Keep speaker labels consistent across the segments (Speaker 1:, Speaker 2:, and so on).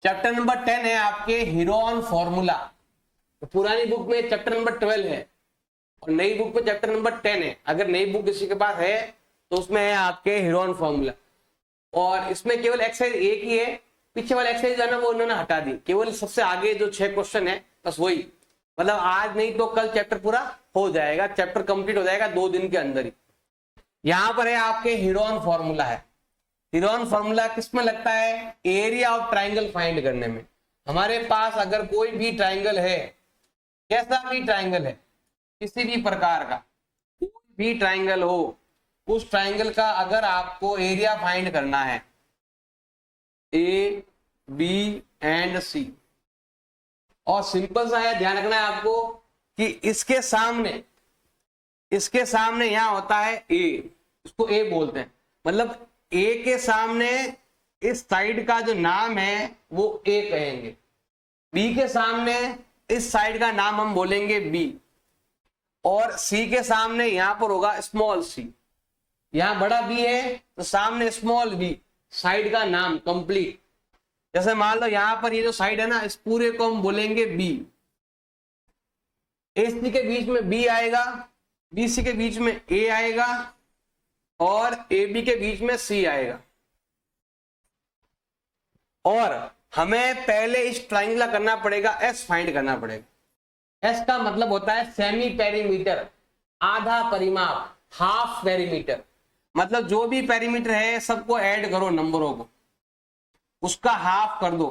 Speaker 1: Chapter number 10 है आपके Heron formula. तो पुरानी बुक में चैप्टर नंबर 12 है और नई बुक में चैप्टर नंबर 10 है। अगर नई बुक किसी के पास है तो उसमें है आपके हीरोन फॉर्मूला, और इसमें केवल एक्सरसाइज एक ही है। पीछे वाला एक्सरसाइज है ना, वो उन्होंने हटा दी, केवल सबसे आगे जो 6 क्वेश्चन है बस वही। मतलब आज नहीं तो कल चैप्टर पूरा हो जाएगा, चैप्टर कंप्लीट हो जाएगा 2 दिन के अंदर ही। यहां पर है आपके हीरोन फॉर्मूला है। हीरोन फॉर्मूला किस में लगता है? एरिया ऑफ ट्राइंगल फाइंड करने में। हमारे पास अगर कोई भी ट्राइंगल है, कैसा भी ट्राइंगल है, किसी भी प्रकार का कोई भी ट्राइंगल हो, उस ट्राइंगल का अगर आपको एरिया फाइंड करना है, ए बी एंड सी, और सिंपल सा है, ध्यान रखना है आपको कि इसके सामने यहां होता है ए, इसको ए बोलते हैं। मतलब ए के सामने इस साइड का जो नाम है वो ए कहेंगे, बी के सामने इस साइड का नाम हम बोलेंगे बी, और सी के सामने यहां पर होगा स्मॉल सी। यहां बड़ा बी है तो सामने स्मॉल बी, साइड का नाम कंप्लीट। जैसे मान लो यहां पर ये जो साइड है ना, इस पूरे को हम बोलेंगे बी। ए सी के बीच में बी आएगा, बी सी के बीच में ए आएगा, और ए बी के बीच में सी आएगा। और हमें पहले इस ट्राइंगल का करना पड़ेगा एस फाइंड करना पड़ेगा। एस का मतलब होता है सेमी पेरीमीटर, आधा परिमाप, हाफ पेरीमीटर। मतलब जो भी पेरीमीटर है सबको ऐड करो, नंबरों को उसका हाफ कर दो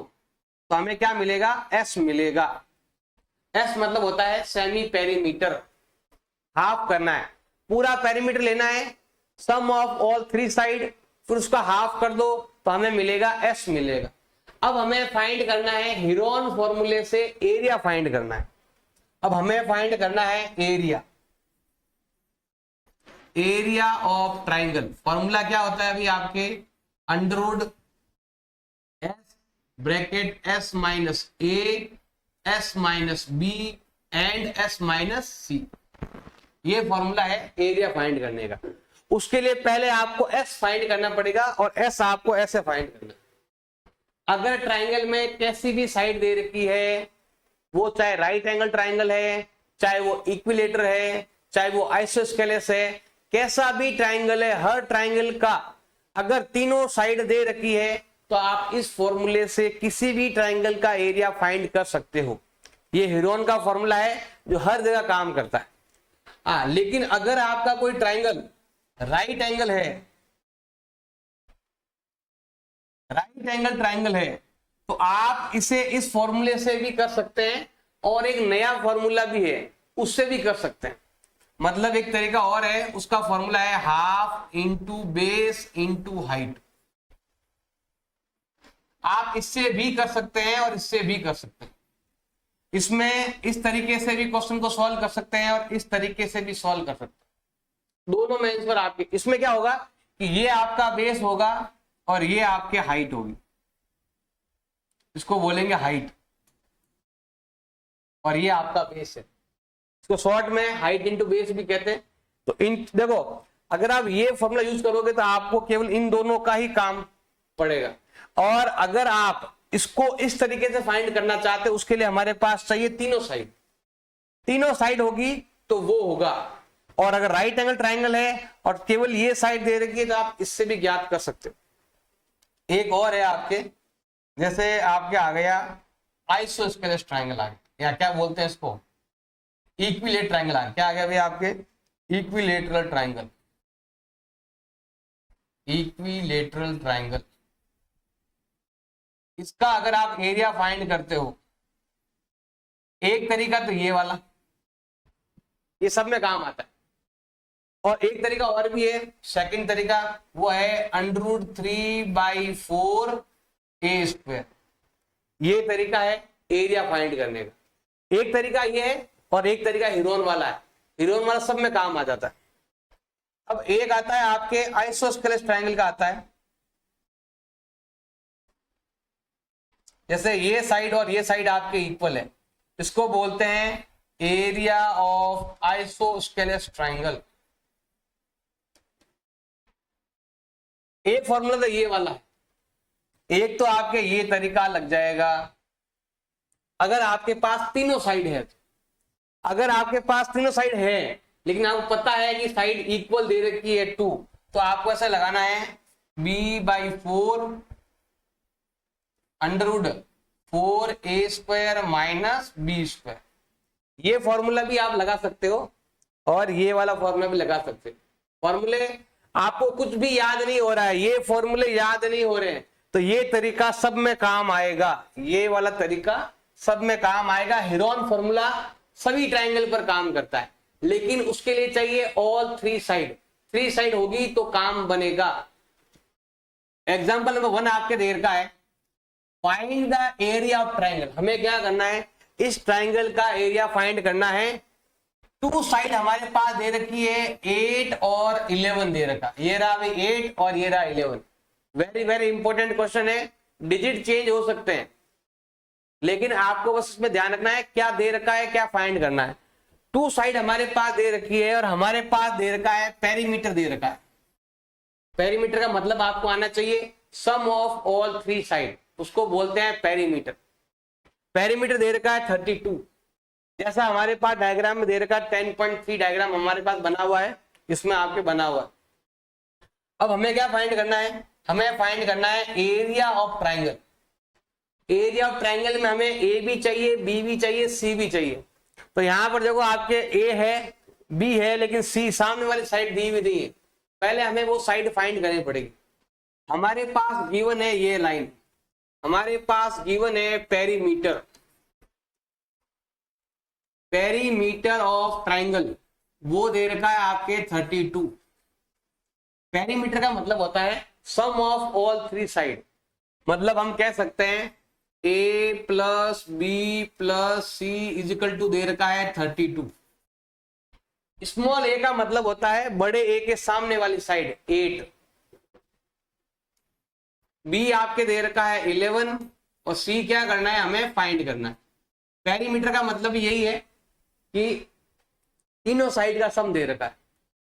Speaker 1: तो हमें क्या मिलेगा? एस मिलेगा। एस मतलब होता है सेमी पेरीमीटर, हाफ करना है, पूरा पेरीमीटर लेना है, सम ऑफ ऑल 3 साइड, फिर उसका हाफ कर दो तो हमें मिलेगा एस मिलेगा। अब हमें फाइंड करना है, हीरोन फॉर्मूले से एरिया फाइंड करना है। अब हमें फाइंड करना है एरिया ऑफ ट्राइंगल। फॉर्मूला क्या होता है अभी आपके? Under root S bracket S minus A, S minus B and S minus C. ये फॉर्मूला है एरिया फाइंड करने का। उसके लिए पहले आपको एस फाइंड करना पड़ेगा और एस आपको ऐसे फाइंड करना है। अगर ट्राइंगल में कैसी भी साइड दे रखी है, वो चाहे राइट एंगल ट्राइंगल है, चाहे वो इक्विलेटर है, चाहे वो आइसोस्केलेस है, कैसा भी ट्राइंगल है, हर ट्राइंगल का अगर तीनों साइड दे रखी है तो आप इस फॉर्मूले से किसी भी ट्राइंगल का एरिया फाइंड कर सकते हो। ये हीरोन का फॉर्मूला है जो हर जगह काम करता है। लेकिन अगर आपका कोई ट्राइंगल राइट एंगल ट्राइंगल है तो आप इसे इस फॉर्मूले से भी कर सकते हैं, और एक नया फॉर्मूला भी है उससे भी कर सकते हैं। मतलब एक तरीका और है, उसका फॉर्मूला है half into base into height. आप इससे भी कर सकते हैं और इससे भी कर सकते हैं। इसमें इस तरीके से भी क्वेश्चन को सॉल्व कर सकते हैं और इस तरीके से भी सॉल्व कर सकते हैं। दोनों में आंसर आपके। इसमें क्या होगा कि ये आपका बेस होगा और ये आपके हाइट होगी, इसको बोलेंगे हाइट, और ये आपका बेस है। इसको शॉर्ट में हाइट इंटू बेस भी कहते हैं। तो इन देखो, अगर आप ये फॉर्मूला यूज करोगे तो आपको केवल इन दोनों का ही काम पड़ेगा। और अगर आप इसको इस तरीके से फाइंड करना चाहते हो, उसके लिए हमारे पास चाहिए तीनों साइड होगी तो वो होगा। और अगर राइट एंगल ट्राइंगल है और केवल ये साइड दे रखी है तो आप इससे भी ज्ञात कर सकते हो। एक और है आपके, जैसे आपके आ गया आइसोस्केलेस ट्राइंगल आ गया, या क्या बोलते हैं इसको, इक्विलेटरल ट्राइंगल आ गया। क्या आ गया भाई आपके? Equilateral triangle. इसका अगर आप एरिया फाइंड करते हो, एक तरीका तो ये वाला, ये सब में काम आता है, और एक तरीका और भी है, सेकंड तरीका, वो है √3/4 ए स्क्वायर। ये तरीका है एरिया फाइंड करने का। एक तरीका ये है और एक तरीका हीरोन वाला है। हीरोन वाला सब में काम आ जाता है। अब एक आता है आपके आइसोस्केलेस ट्राइंगल का आता है, जैसे ये साइड और ये साइड आपके इक्वल है, इसको बोलते हैं एरिया ऑफ आइसोस्केलेस ट्राइंगल। एक फॉर्मूला तो ये वाला है, एक तो आपके ये तरीका लग जाएगा अगर आपके पास तीनों साइड है। अगर आपके पास तीनों साइड है लेकिन आपको पता है कि साइड इक्वल दे रखी है 2, तो आपको ऐसा लगाना है b/4 Underwood 4a² minus b²। ये फॉर्मूला भी आप लगा सकते हो और ये वाला फॉर्मूला भी लगा सकते हो। फॉर्मूले आपको कुछ भी याद नहीं हो रहा है, ये फॉर्मूले याद नहीं हो रहे हैं, तो ये तरीका सब में काम आएगा, ये वाला तरीका सब में काम आएगा। हेरोन फॉर्मूला सभी ट्राइंगल पर काम करता है, लेकिन उसके लिए चाहिए ऑल थ्री साइड होगी तो काम बनेगा। एग्जाम्पल नंबर 1 आपके देर का है, find the area of triangle. हमें क्या करना है, इस ट्राइंगल का एरिया फाइंड करना है। टू साइड हमारे पास दे रखी है 8 और 11 दे रखा, ये रहा अभी 8 और ये रहा 11। वेरी वेरी इंपॉर्टेंट क्वेश्चन है, डिजिट चेंज हो सकते हैं, लेकिन आपको बस इसमें ध्यान रखना है क्या दे रखा है, क्या फाइंड करना है। टू साइड हमारे पास दे रखी है और हमारे पास दे रखा है पेरीमीटर दे रखा है। पेरीमीटर का मतलब आपको आना चाहिए सम ऑफ ऑल थ्री साइड, उसको बोलते हैं पेरीमीटर। पेरीमीटर दे रखा है 32, जैसा हमारे पास डायग्राम में दे रखा है 10.3 डायग्राम हमारे पास बना हुआ है, इसमें आपके बना हुआ है। अब हमें क्या फाइंड करना है, हमें फाइंड करना है area of triangle. Area of triangle में हमें ए भी चाहिए, बी भी चाहिए, सी भी चाहिए। तो यहां पर देखो आपके ए है, बी है, लेकिन सी सामने वाली साइड दी हुई नहीं है। पहले हमें वो साइड फाइंड करनी पड़ेगी। हमारे पास गिवन है ये लाइन, हमारे पास गिवन है पेरीमीटर, पेरीमीटर ऑफ ट्राइंगल वो दे रखा है आपके 32। पेरीमीटर का मतलब होता है sum of all three side, मतलब हम कह सकते हैं a plus B plus C equal to दे रखा है 32। स्मॉल a का मतलब होता है बड़े a के सामने वाली साइड 8, b आपके दे रखा है 11 और c क्या करना है, हमें फाइंड करना है। पेरीमीटर का मतलब यही है कि तीनों साइड का सम दे रखा है।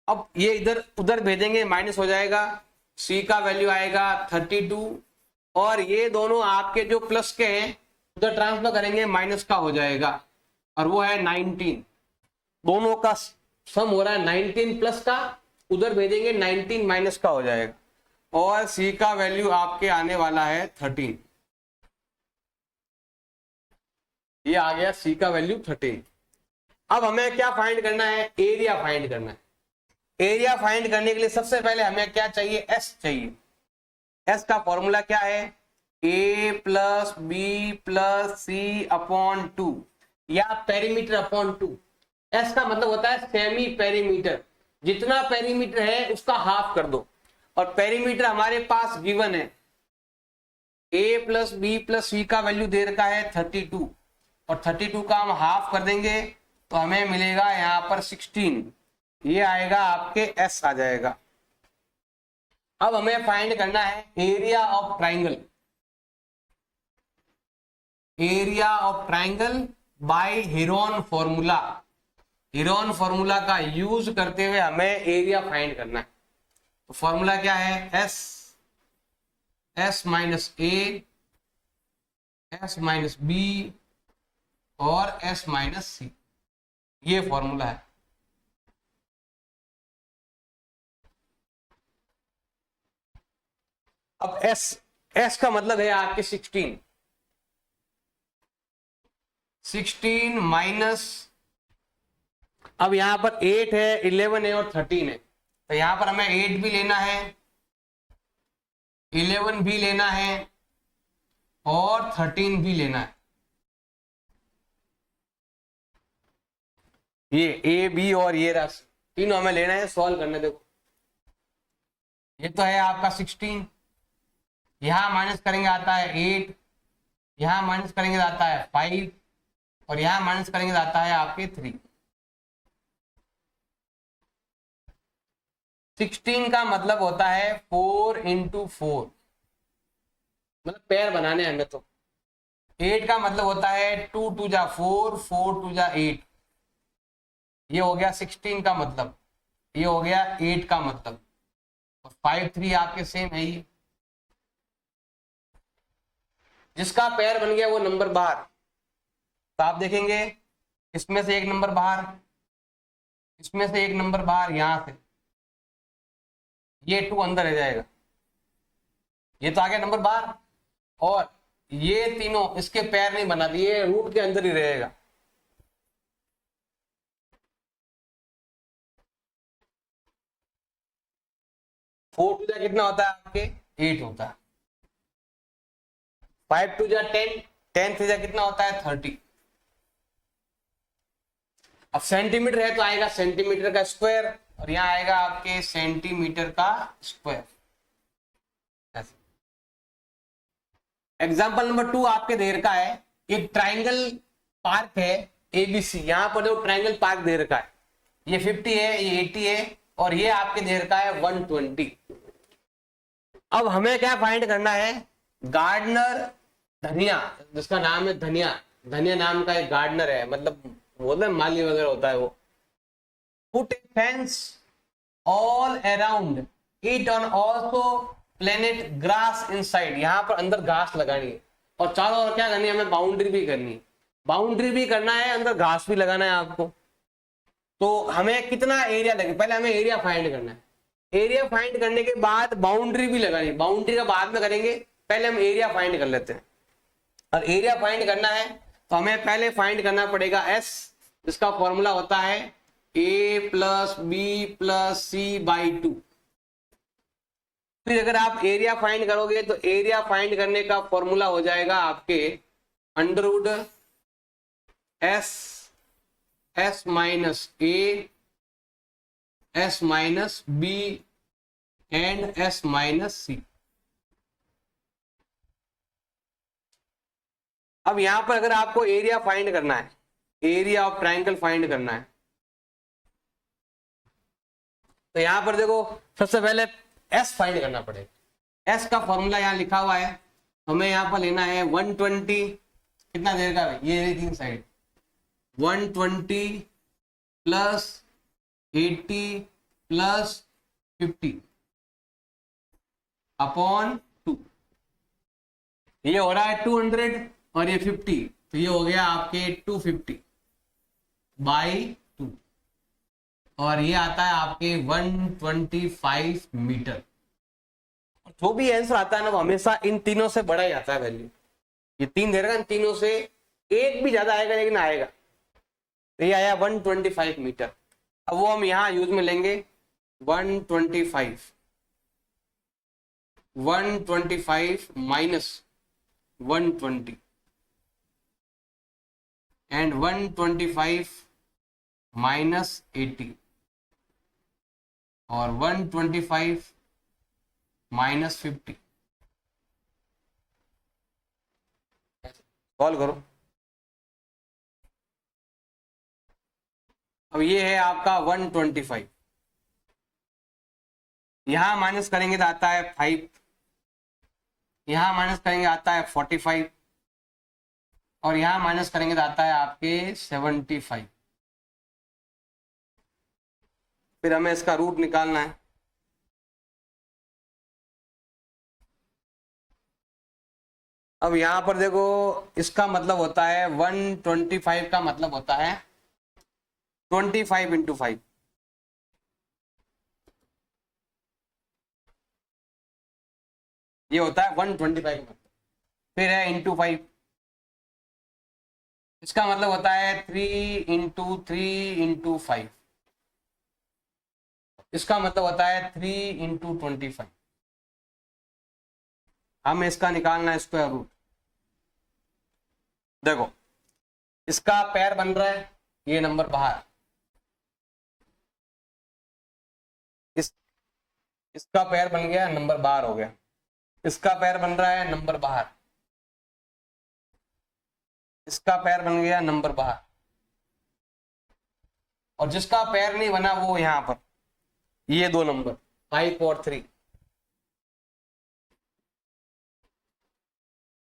Speaker 1: अब ये इधर उधर भेजेंगे माइनस हो जाएगा, c का वैल्यू आएगा 32 और ये दोनों आपके जो प्लस के हैं उधर ट्रांसफर करेंगे माइनस का हो जाएगा और वो है 19। दोनों का सम हो रहा है 19 प्लस का, उधर भेजेंगे 19 माइनस का हो जाएगा और सी का वैल्यू आपके आने वाला है 13। ये आ गया सी का वैल्यू 13। अब हमें क्या फाइंड करना है, एरिया फाइंड करना है। एरिया फाइंड करने के लिए सबसे पहले हमें क्या चाहिए, एस चाहिए। एस का फॉर्मूला क्या है, a plus B plus C upon 2 या पेरीमीटर अपॉन 2। एस का मतलब होता है सेमी पेरीमीटर, जितना पेरीमीटर है उसका हाफ कर दो। और पेरीमीटर हमारे पास गिवन है a प्लस बी प्लस सी का वैल्यू दे रखा है 32 और 32 का हम हाफ कर देंगे तो हमें मिलेगा यहाँ पर 16। ये आएगा आपके एस आ जाएगा। अब हमें फाइंड करना है area of triangle, area of triangle by Heron formula. Heron formula का यूज करते हुए हमें एरिया फाइंड करना है। तो फॉर्मूला क्या है, एस माइनस ए, एस माइनस बी और एस माइनस सी, ये फॉर्मूला है। अब एस का मतलब है आपके 16 माइनस, अब यहां पर 8 है, 11 है और 13 है, तो यहां पर हमें 8 भी लेना है, 11 भी लेना है और 13 भी लेना है। ये ए बी और ये राशि तीनों हमें लेना है, सॉल्व करने। देखो ये तो है आपका 16, यहां माइनस करेंगे आता है 8, यहां माइनस करेंगे आता है 5 और यहां माइनस करेंगे आता है आपके 3। 16 का मतलब होता है 4 into 4, मतलब पेयर बनाने हमें। तो 8 का मतलब होता है 2 2 जा 4, 4 2 जा 8। ये हो गया 16 का मतलब, ये हो गया 8 का मतलब और 5 3 आपके सेम है। ये जिसका पैर बन गया वो नंबर बाहर, तो आप देखेंगे इसमें से एक नंबर बाहर, इसमें से एक नंबर बाहर, यहां से ये 2 अंदर रह जाएगा, ये तो आ गया नंबर बाहर, और ये तीनों इसके पैर नहीं बना दिए, रूट के अंदर ही रहेगा। फोर टू जा कितना होता है आपके 8 होता है, 5 टू जा 10, 10 से जा कितना होता है 30। अब सेंटीमीटर है तो आएगा सेंटीमीटर का स्क्वायर, और यहां आएगा आपके सेंटीमीटर का स्क्वायर। एग्जाम्पल नंबर 2 आपके देर का है, एक ट्राइंगल पार्क है एबीसी, यहां पर जो ट्राइंगल पार्क दे रखा है, ये 50 है, ये 80 है, और ये आपके दे रखा है 120। अब हमें क्या फाइंड करना है, गार्डनर धनिया, जिसका नाम है धनिया, धनिया नाम का एक गार्डनर है, मतलब बोलते हैं माली वगैरह होता है वो, put A fence all around it on also planet grass inside, यहां पर अंदर घास लगानी है, और चारों ओर क्या करनी है, हमें बाउंड्री भी करनी है, बाउंड्री भी करना है, अंदर घास भी लगाना है आपको। तो हमें कितना एरिया लगे, पहले हमें एरिया फाइंड करना है, एरिया फाइंड करने के बाद बाउंड्री भी लगानी है, बाउंड्री का बाद में करेंगे, पहले हम एरिया फाइंड कर लेते हैं। और एरिया फाइंड करना है तो हमें पहले फाइंड करना पड़ेगा एस, जिसका फॉर्मूला होता है a plus B plus c by 2। फिर अगर आप एरिया फाइंड करोगे तो एरिया फाइंड करने का फॉर्मूला हो जाएगा आपके under root S, S minus A, S minus B and S minus C. अब यहां पर अगर आपको एरिया फाइंड करना है, एरिया ऑफ ट्रायंगल फाइंड करना है, तो यहां पर देखो सबसे पहले एस फाइंड करना पड़ेगा। एस का फॉर्मूला यहां लिखा हुआ है, हमें यहां पर लेना है 120, कितना देर का भाई, ये तीन साइड 120 प्लस 80 प्लस 50 अपॉन 2, ये हो रहा है 200 और ये 50, तो ये हो गया आपके 250 बाई 2, और ये आता है आपके 125 मीटर। जो भी आंसर आता है ना वो हमेशा इन तीनों से बड़ा ही आता है वैल्यू, ये तीन दे रहा है, इन तीनों से एक भी ज्यादा आएगा लेकिन आएगा, तो ये आया 125 मीटर। अब वो हम यहां यूज में लेंगे 125 माइनस 120 एंड 125 माइनस 80 और 125 माइनस 50। सॉल्व करो। अब ये है आपका 125, यहां माइनस करेंगे तो आता है 5, यहां माइनस करेंगे आता है 45, और यहां माइनस करेंगे तो आता है आपके 75। फिर हमें इसका रूट निकालना है। अब यहां पर देखो इसका मतलब होता है 125 का मतलब होता है 25 इंटू 5, ये होता है 125 का मतलब। फिर है इंटू 5, इसका मतलब होता है 3 इंटू 3 इंटू 5, इसका मतलब होता है 3 इंटू 25। हमें इसका निकालना है स्क्वायर रूट। देखो इसका पैर बन रहा है, ये नंबर बाहर, इसका पैर बन गया, नंबर बाहर हो गया, इसका पैर बन रहा है, नंबर बाहर, इसका पैर बन गया, नंबर बाहर, और जिसका पैर नहीं बना वो यहां पर, ये दो नंबर 5 और 3।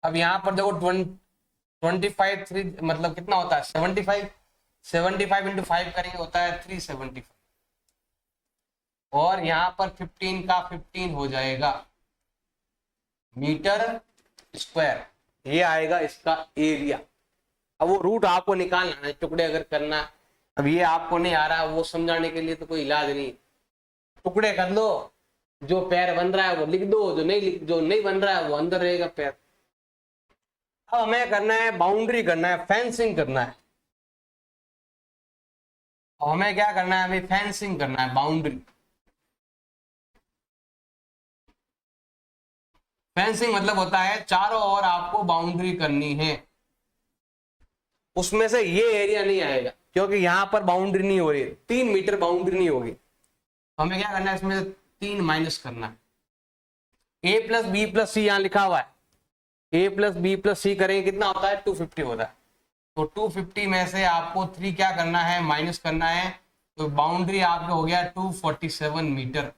Speaker 1: अब यहां पर देखो 25 3 मतलब कितना होता है 75, 75 इंटू 5 करेंगे होता है 375, और यहां पर 15 का 15 हो जाएगा मीटर स्क्वायर। ये आएगा इसका एरिया। अब वो रूट आपको निकालना है, टुकड़े अगर करना, अब ये आपको नहीं आ रहा, वो समझाने के लिए तो कोई इलाज नहीं, टुकड़े कर लो, जो पैर बन रहा है वो लिख दो, जो नहीं बन रहा है वो अंदर रहेगा पैर। अब हमें करना है बाउंड्री करना है, फेंसिंग करना है। हमें क्या करना है, अभी फेंसिंग करना है, बाउंड्री। फेंसिंग मतलब होता है चारों ओर आपको बाउंड्री करनी है। उसमें से ये एरिया नहीं आएगा क्योंकि यहां पर बाउंड्री नहीं हो रही है, 3 मीटर बाउंड्री नहीं होगी। हमें क्या करना है, इसमें से 3 माइनस करना है। ए प्लस बी प्लस सी यहां लिखा हुआ है, ए प्लस बी प्लस सी करेंगे कितना होता है, 250 होता है। तो 250 में से आपको 3 क्या करना है, माइनस करना है। तो बाउंड्री आपका हो गया 247 मीटर।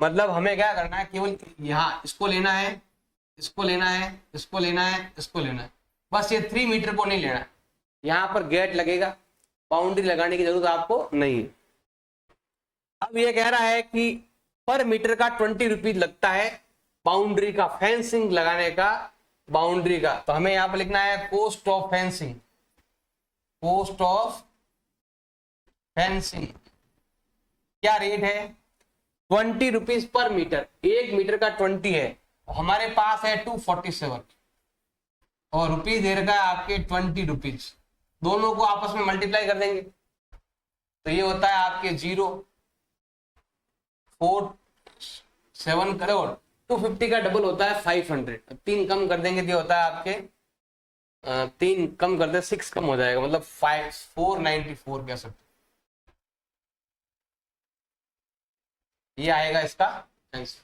Speaker 1: मतलब हमें क्या करना है, केवल यहाँ इसको लेना है, इसको लेना है, इसको लेना है, इसको लेना है, बस ये 3 मीटर को नहीं लेना है। यहाँ पर गेट लगेगा, बाउंड्री लगाने की जरूरत आपको नहीं है। अब ये कह रहा है कि पर मीटर का 20 रुपीज लगता है बाउंड्री का, फेंसिंग लगाने का, बाउंड्री का। तो हमें यहाँ पर लिखना है cost of fencing, cost of fencing क्या रेट है, 20 रुपीज पर मीटर। 1 मीटर का 20 है, हमारे पास है 247 और रुपीज दे रखा है आपके 20 रुपीज। दोनों को आपस में मल्टीप्लाई कर देंगे तो ये होता है आपके 0.47 करोड़। 250 का डबल होता है 500। 3 कम कर देंगे तो होता है आपके 3 कम कर दे 6 कम हो जाएगा, मतलब 494 कह सकते। ये आएगा इसका आंसर।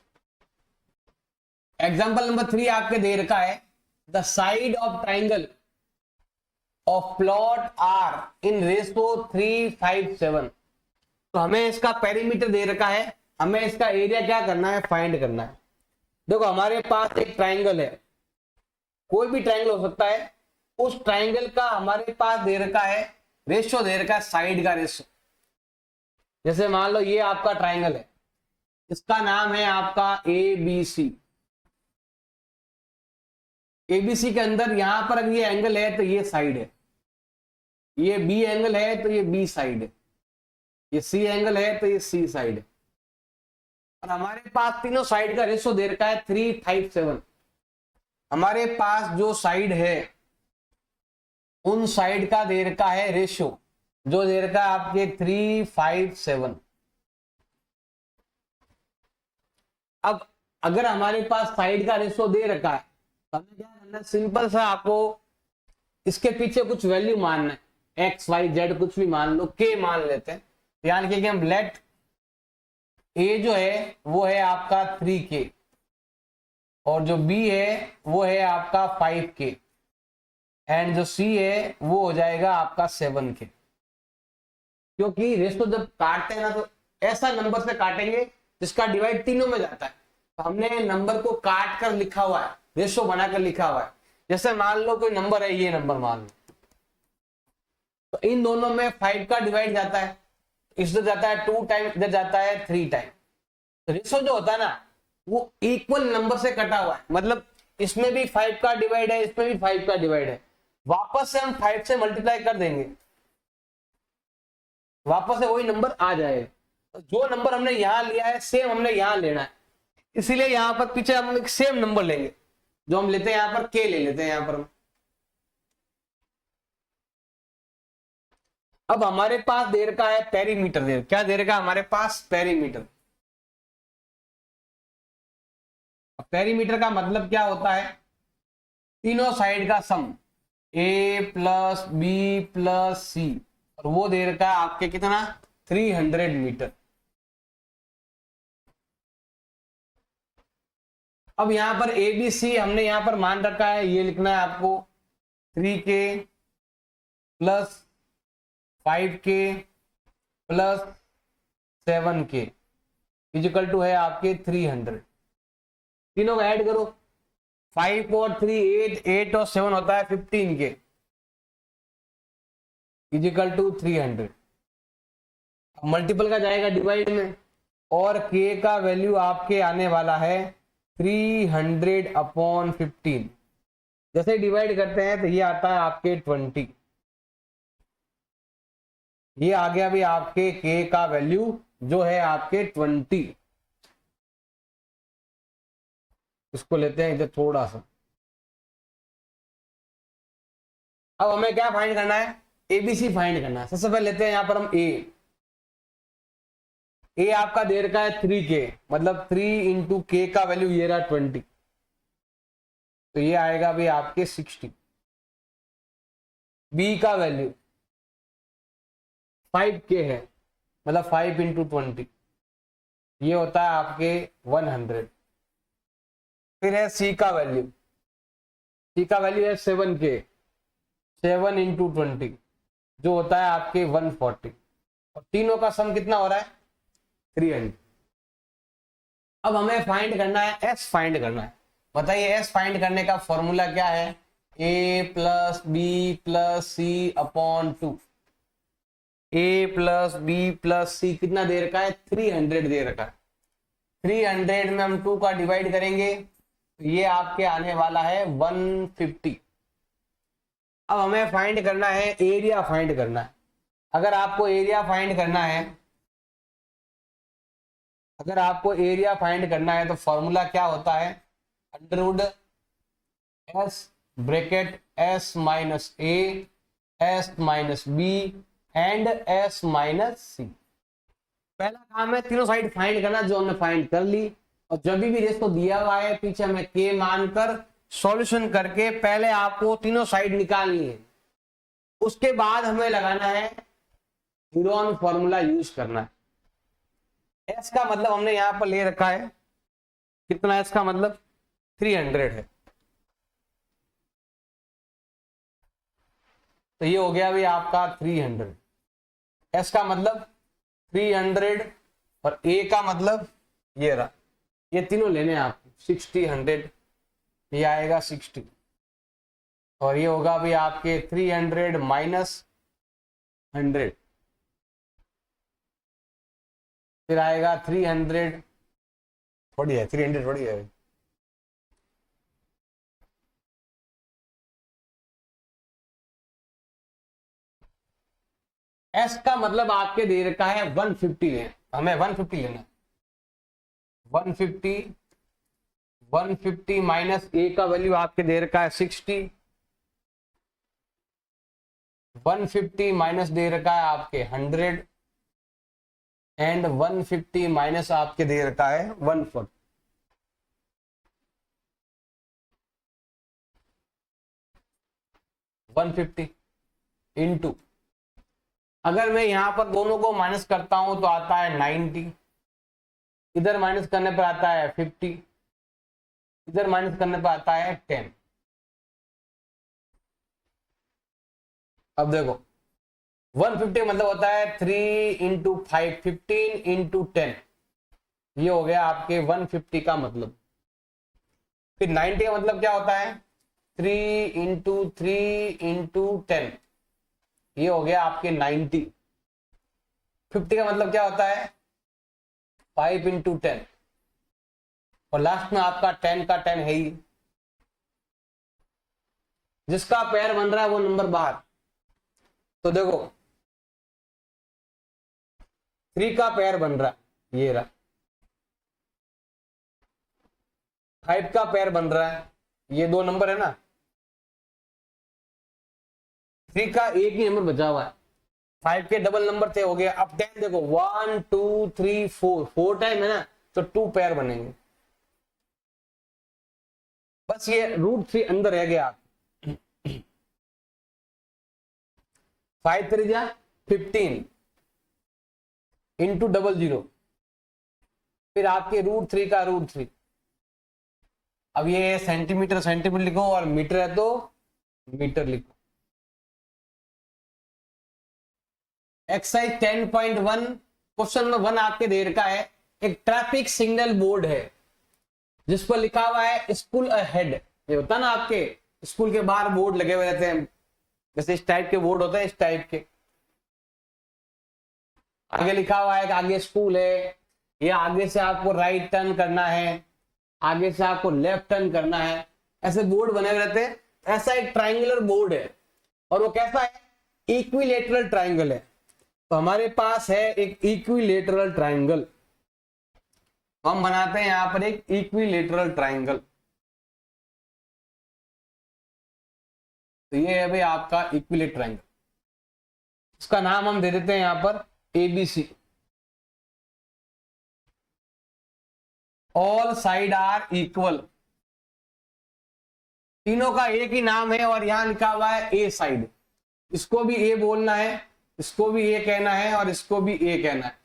Speaker 1: एग्जाम्पल नंबर 3 आपके दे रखा है, the side of triangle of plot are in ratio 357। तो हमें इसका पेरीमीटर दे रखा है, हमें इसका एरिया क्या करना है, फाइंड करना है। देखो हमारे पास एक ट्राइंगल है, कोई भी ट्राइंगल हो सकता है, उस ट्राइंगल का हमारे पास दे रखा है रेशो, दे रखा है साइड का रेशो। जैसे मान लो ये आपका ट्राइंगल है, इसका नाम है आपका ABC। ABC के अंदर यहां पर अगर ये एंगल है तो ये साइड है, ये B एंगल है तो ये B साइड है, ये C एंगल है तो ये C साइड है। और हमारे पास तीनों साइड का रेशो दे रखा है 357। हमारे पास जो साइड है उन साइड का दे रखा है रेशो, जो दे रखा है आपके 357। अब अगर हमारे पास साइड का रेशो दे रखा है तो हमें क्या करना है, सिंपल सा आपको इसके पीछे कुछ वैल्यू मानना है, एक्स वाई जेड कुछ भी मान लो, के मान लेते हैं। ध्यान रखिए कि हम लेट ए जो है वो है आपका 3K और जो B है वो है आपका 5K एंड जो C है वो हो जाएगा आपका 7K। क्योंकि रेशो जब काटते हैं ना तो ऐसा नंबर से काटेंगे जिसका डिवाइड तीनों में जाता है। तो हमने नंबर को काट कर लिखा हुआ है, रेशो बनाकर लिखा हुआ है। जैसे मान लो कोई नंबर है, ये नंबर मान लो, तो इन दोनों में 5 का डिवाइड जाता है, इधर जाता है 2 टाइम, इधर जाता है 3 टाइम। तो रेशो जो होता है ना वो इक्वल नंबर से कटा हुआ है, मतलब इसमें भी 5 का डिवाइड है, इसमें भी 5 का डिवाइड है। वापस से हम 5 से मल्टीप्लाई कर देंगे, वापस से वही नंबर आ जाएगा। तो जो नंबर हमने यहां लिया है सेम हमने यहां लेना है, इसीलिए यहां पर पीछे हम एक सेम नंबर लेंगे, जो हम लेते हैं यहां पर K ले लेते हैं यहां पर हम। अब हमारे पास दे रखा है पेरीमीटर, क्या दे रखा है हमारे पास, पेरीमीटर। पेरीमीटर का मतलब क्या होता है, तीनों साइड का सम, A plus B plus C, और वो दे रखा है आपके कितना, 300 मीटर। अब यहां पर ABC हमने यहां पर मान रखा है, ये लिखना है आपको 3K plus 5K plus 7K is equal to है आपके 300। तीनों को ऐड करो, 5 और 3 8, 8 और 7 होता है 15K इजिकल टू 300। मल्टीपल का जाएगा डिवाइड में, और K का वैल्यू आपके आने वाला है 300/15। जैसे ही डिवाइड करते हैं तो ये आता है आपके 20, ये आ गया भी आपके के का वैल्यू जो है आपके 20। इसको लेते हैं इधर थोड़ा सा। अब हमें क्या फाइंड करना है, एबीसी फाइंड करना है। सबसे पहले लेते हैं यहां पर हम ए आपका दे रखा है 3k, मतलब 3 इंटू के का वैल्यू ये रहा 20, तो ये आएगा भी आपके 60। बी का वैल्यू 5k है, मतलब 5 इंटू 20, ये होता है आपके 100। फिर है सी का वैल्यू, सी का वैल्यू है 7k, 7 इंटू 20, जो होता है आपके 140, और तीनों का सम कितना हो रहा है 300। अब हमें फाइंड करना है एस, फाइंड करना है। बताइए एस फाइंड करने का फॉर्मूला क्या है, ए प्लस बी प्लस सी अपॉन 2। ए प्लस बी प्लस सी कितना दे रखा है, 300 दे रखा है। 300 में हम 2 का डिवाइड करेंगे तो ये आपके आने वाला है 150। अब हमें फाइंड करना है एरिया, फाइंड करना है। अगर आपको एरिया फाइंड करना है, अगर आपको एरिया फाइंड करना है तो फॉर्मूला क्या होता है, under root S bracket S minus A, S minus B and S minus C. पहला काम है तीनों साइड फाइंड करना, जो हमने फाइंड कर ली। और जब भी रेशो दिया हुआ है पीछे हमें के मानकर सॉल्यूशन करके पहले आपको तीनों साइड निकालनी है। उसके बाद हमें लगाना है हीरोन फॉर्मूला यूज करना है। एस का मतलब हमने यहां पर ले रखा है कितना, एस का मतलब 300 है, तो ये हो गया भी आपका 300। एस का मतलब 300 और ए का मतलब ये रहा, ये तीनों लेने हैं आपको। 60 100, ये आएगा 60, और ये होगा भी आपके 300 माइनस 100, फिर आएगा 300, थोड़ी है 300 थोड़ी है, एस का मतलब आपके दे रखा है 150 है, हमें 150 लेना है। 150, 150 माइनस ए का वैल्यू आपके दे रखा है 60, 150 माइनस दे रखा है आपके 100, एंड 150 माइनस आपके दे रखा है 140। इंटू, अगर मैं यहां पर दोनों को माइनस करता हूं तो आता है 90, इधर माइनस करने पर आता है 50, इधर माइनस करने पर आता है 10। अब देखो 150 मतलब होता है 3 इंटू 5, 15 इंटू 10, ये हो गया आपके 150 का मतलब। फिर 90 का मतलब क्या होता है, 3 इंटू 3 इंटू 10, ये हो गया आपके 90। 50 का मतलब क्या होता है 5 इंटू 10, और लास्ट में आपका 10 का 10 है ही। जिसका पैर बन रहा है वो नंबर बाहर। तो देखो 3 का पैर बन रहा है, ये रहा। 5 का पैर बन रहा है, ये 2 नंबर है ना। 3 का एक ही नंबर बचा हुआ है, 5 के डबल नंबर थे, हो गया। अब 10 देखो 1 2 3 4, 4 टाइम है ना, तो 2 पैर बनेंगे। बस ये √3 अंदर रह गया। 5 3 जा 15 इंटू 00, फिर आपके √3 का √3। अब ये सेंटीमीटर सेंटीमीटर लिखो, और मीटर है तो मीटर लिखो। एक्सरसाइज 10.1 क्वेश्चन नंबर 1 आपके दे रखा है, एक ट्रैफिक सिग्नल बोर्ड है जिस पर लिखा हुआ है स्कूल अहेड। ये होता है ना आपके स्कूल के बाहर बोर्ड लगे हुए रहते हैं, जैसे इस टाइप के बोर्ड होते हैं, इस टाइप के। आगे लिखा हुआ है कि आगे स्कूल है, ये आगे से आपको राइट टर्न करना है, आगे से आपको लेफ्ट टर्न करना है, ऐसे बोर्ड बने हुए रहते हैं। ऐसा एक ट्राइंगुलर बोर्ड है और वो कैसा है, इक्विलेटरल ट्राइंगल है। तो हमारे पास है एक इक्विलेटरल ट्राइंगल, हम बनाते हैं यहां पर एक इक्विलेटरल ट्राइंगल। तो ये है भाई आपका इक्विलेटरल ट्राइंगल, इसका नाम हम दे देते हैं यहां पर ABC. All side are equal, तीनों का एक ही नाम है और यहां लिखा हुआ है ए साइड। इसको भी ए बोलना है, इसको भी ए कहना है और इसको भी ए कहना है।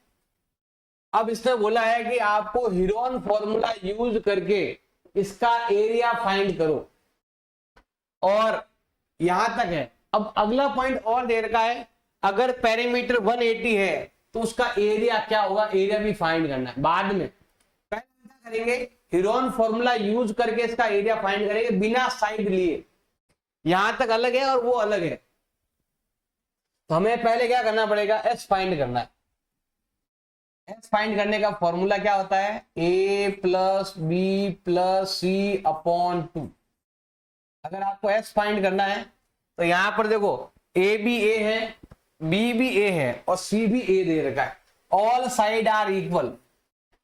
Speaker 1: अब इसने बोला है कि आपको हीरोन फॉर्मूला यूज करके इसका एरिया फाइंड करो, और यहां तक है। अब अगला पॉइंट और देर का है, अगर पेरीमीटर 180 है तो उसका एरिया क्या होगा, एरिया भी फाइंड करना है बाद में। पहले क्या करेंगे, हीरोन फॉर्मूला यूज करके इसका एरिया फाइंड करेंगे बिना साइड लिए। यहां तक अलग है और वो अलग है, तो हमें पहले क्या करना पड़ेगा, एस फाइंड करना है। एस फाइंड करने का फॉर्मूला क्या होता है, ए प्लस बी प्लस सी अपॉन 2। अगर आपको एस फाइंड करना है तो यहां पर देखो ए भी ए है, बी भी ए है और सी भी ए दे रखा है। All side are equal,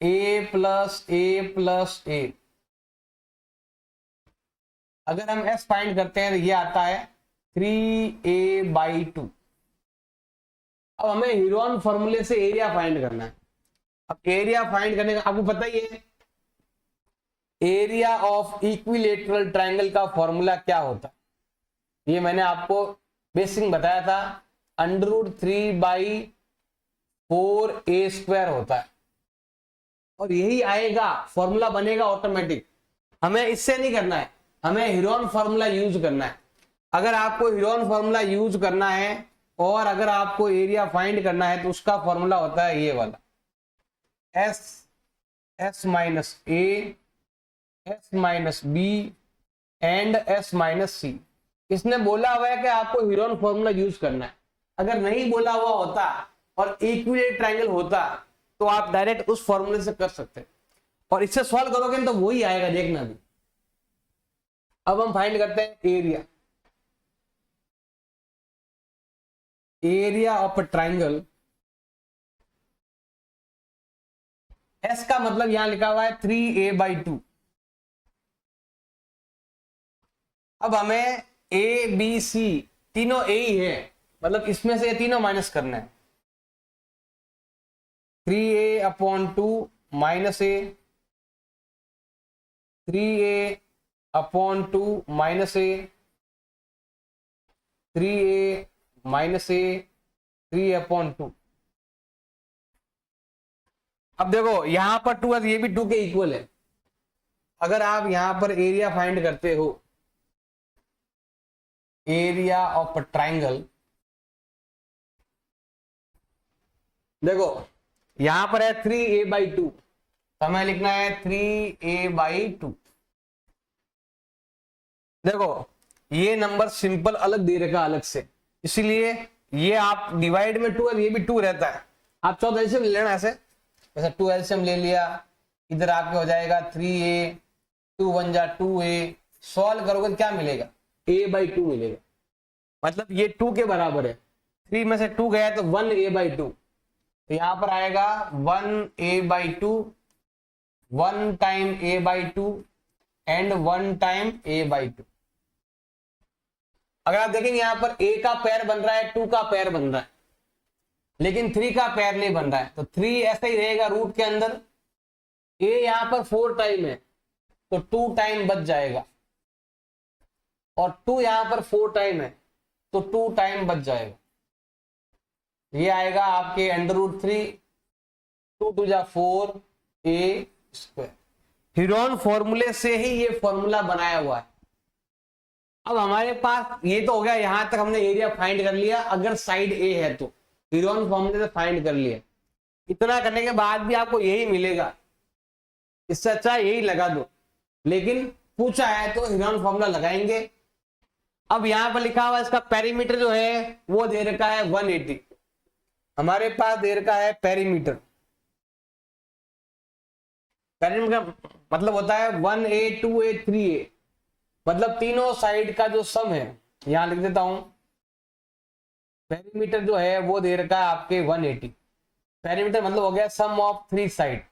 Speaker 1: A plus A. अगर हम एस फाइंड करते हैं तो ये आता है 3a/2। अब हमें हीरोन फॉर्मूले से एरिया फाइंड करना है। अब एरिया फाइंड करने का आपको पता ही है, एरिया ऑफ इक्विलेटरल ट्राइंगल का फॉर्मूला क्या होता है, ये मैंने आपको बेसिक बताया था, √3/4a² होता है। और यही आएगा, फॉर्मूला बनेगा ऑटोमेटिक। हमें इससे नहीं करना है, हमें हीरोन फॉर्मूला यूज करना है। अगर आपको हीरोन फॉर्मूला यूज करना है और अगर आपको एरिया फाइंड करना है तो उसका फॉर्मूला होता है ये वाला, S minus A, S minus B and S minus C. इसने बोला हुआ है कि आपको हीरोन फॉर्मूला यूज करना है। अगर नहीं बोला हुआ होता और इक्विलेटरल ट्रायंगल होता तो आप डायरेक्ट उस फॉर्मूले से कर सकते, और इससे सॉल्व करोगे तो वही आएगा, देखना भी। अब हम फाइंड करते हैं area. Area of a triangle, S का मतलब यहां लिखा हुआ है 3a/2। अब हमें ए बी सी तीनों ए ही है, मतलब इसमें से तीनों माइनस करना है। 3a/2 माइनस ए, 3a/2 माइनस ए, 3a माइनस ए, 3/2। अब देखो यहां पर 2 है, ये भी 2 के इक्वल है। अगर आप यहां पर एरिया फाइंड करते हो, एरिया ऑफ अ ट्राइंगल, देखो यहां पर है 3a/2, हमें लिखना है 3a/2। देखो ये नंबर सिंपल अलग दे रखा अलग से, इसीलिए ये आप डिवाइड में 2 है, ये भी 2 रहता है। आप चौथा एलसीएम ले लेना, ऐसे जैसे 2 एलसीएम ले लिया, इधर आपके हो जाएगा 3a, 2 1 जा 2a। सॉल्व करोगे क्या मिलेगा, a/2 मिलेगा, मतलब ये 2 के बराबर है। 3 में से 2 गया तो 1a/2, तो यहां पर आएगा 1a/2, 1 time a/2 and 1 time a/2। अगर आप देखेंगे यहां पर a का पैर बन रहा है, 2 का पैर बन रहा है, लेकिन 3 का पैर नहीं बन रहा है, तो 3 ऐसा ही रहेगा रूट के अंदर। a यहां पर 4 टाइम है तो 2 टाइम बच जाएगा, और 2 यहां पर 4 टाइम है तो 2 टाइम बच जाएगा। ये आएगा आपके √3, 2 2 जा 4a²। हीरोन फॉर्मूले से ही ये फॉर्मूला बनाया हुआ है। अब हमारे पास ये तो हो गया, यहां तक हमने एरिया फाइंड कर लिया। अगर साइड ए है तो हीरोन फॉर्मूले से फाइंड कर लिया। इतना करने के बाद भी आपको यही मिलेगा, इससे अच्छा यही लगा दो, लेकिन पूछा है तो हीरोन फॉर्मूला लगाएंगे। अब यहां पर लिखा हुआ इसका पेरीमीटर जो है वो दे रखा है 180। हमारे पास दे रखा है पेरीमीटर। पेरीमीटर का मतलब होता है 1a 2a 3a, मतलब तीनों साइड का जो सम है, यहां लिख देता हूं, पेरीमीटर जो है वो दे रखा है आपके 180। पेरीमीटर मतलब हो गया सम ऑफ थ्री साइड,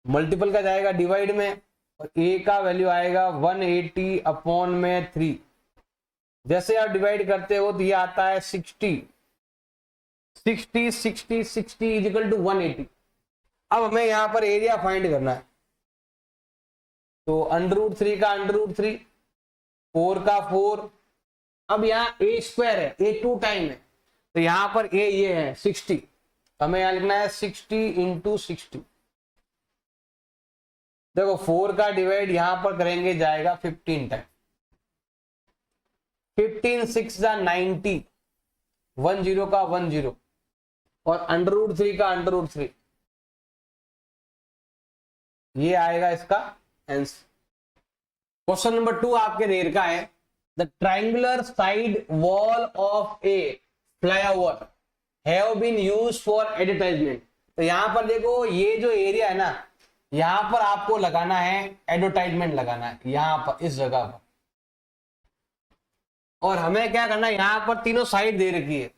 Speaker 1: मल्टीपल का जाएगा डिवाइड में, और ए का वैल्यू आएगा 180 अपॉन में 3। जैसे आप डिवाइड करते हो तो ये आता है 60 60 60 60 इजिकल टू 180। अब हमें यहां पर एरिया फाइंड करना है, तो अंडर रूट 3 का अंडर रूट 3, 4 का 4। अब यहाँ ए स्क्वायर है, ए 2 टाइम है, तो यहां पर ए ये है 60, हमें यहां लिखना है 60 इंटू 60। देखो 4 का डिवाइड यहां पर करेंगे जाएगा 15 टाइम, 15 6 जा 90, 10 का 10, और अंडर रूट 3 का अंडर रूट 3, ये आएगा इसका आंसर। क्वेश्चन नंबर 2 आपके देर का है, the triangular side wall of a flyover have been used for advertisement. तो यहां पर देखो ये जो एरिया है ना, यहां पर आपको लगाना है एडवर्टाइजमेंट, लगाना है यहां पर इस जगह पर, और हमें क्या करना है, यहां पर तीनों साइड दे रखी है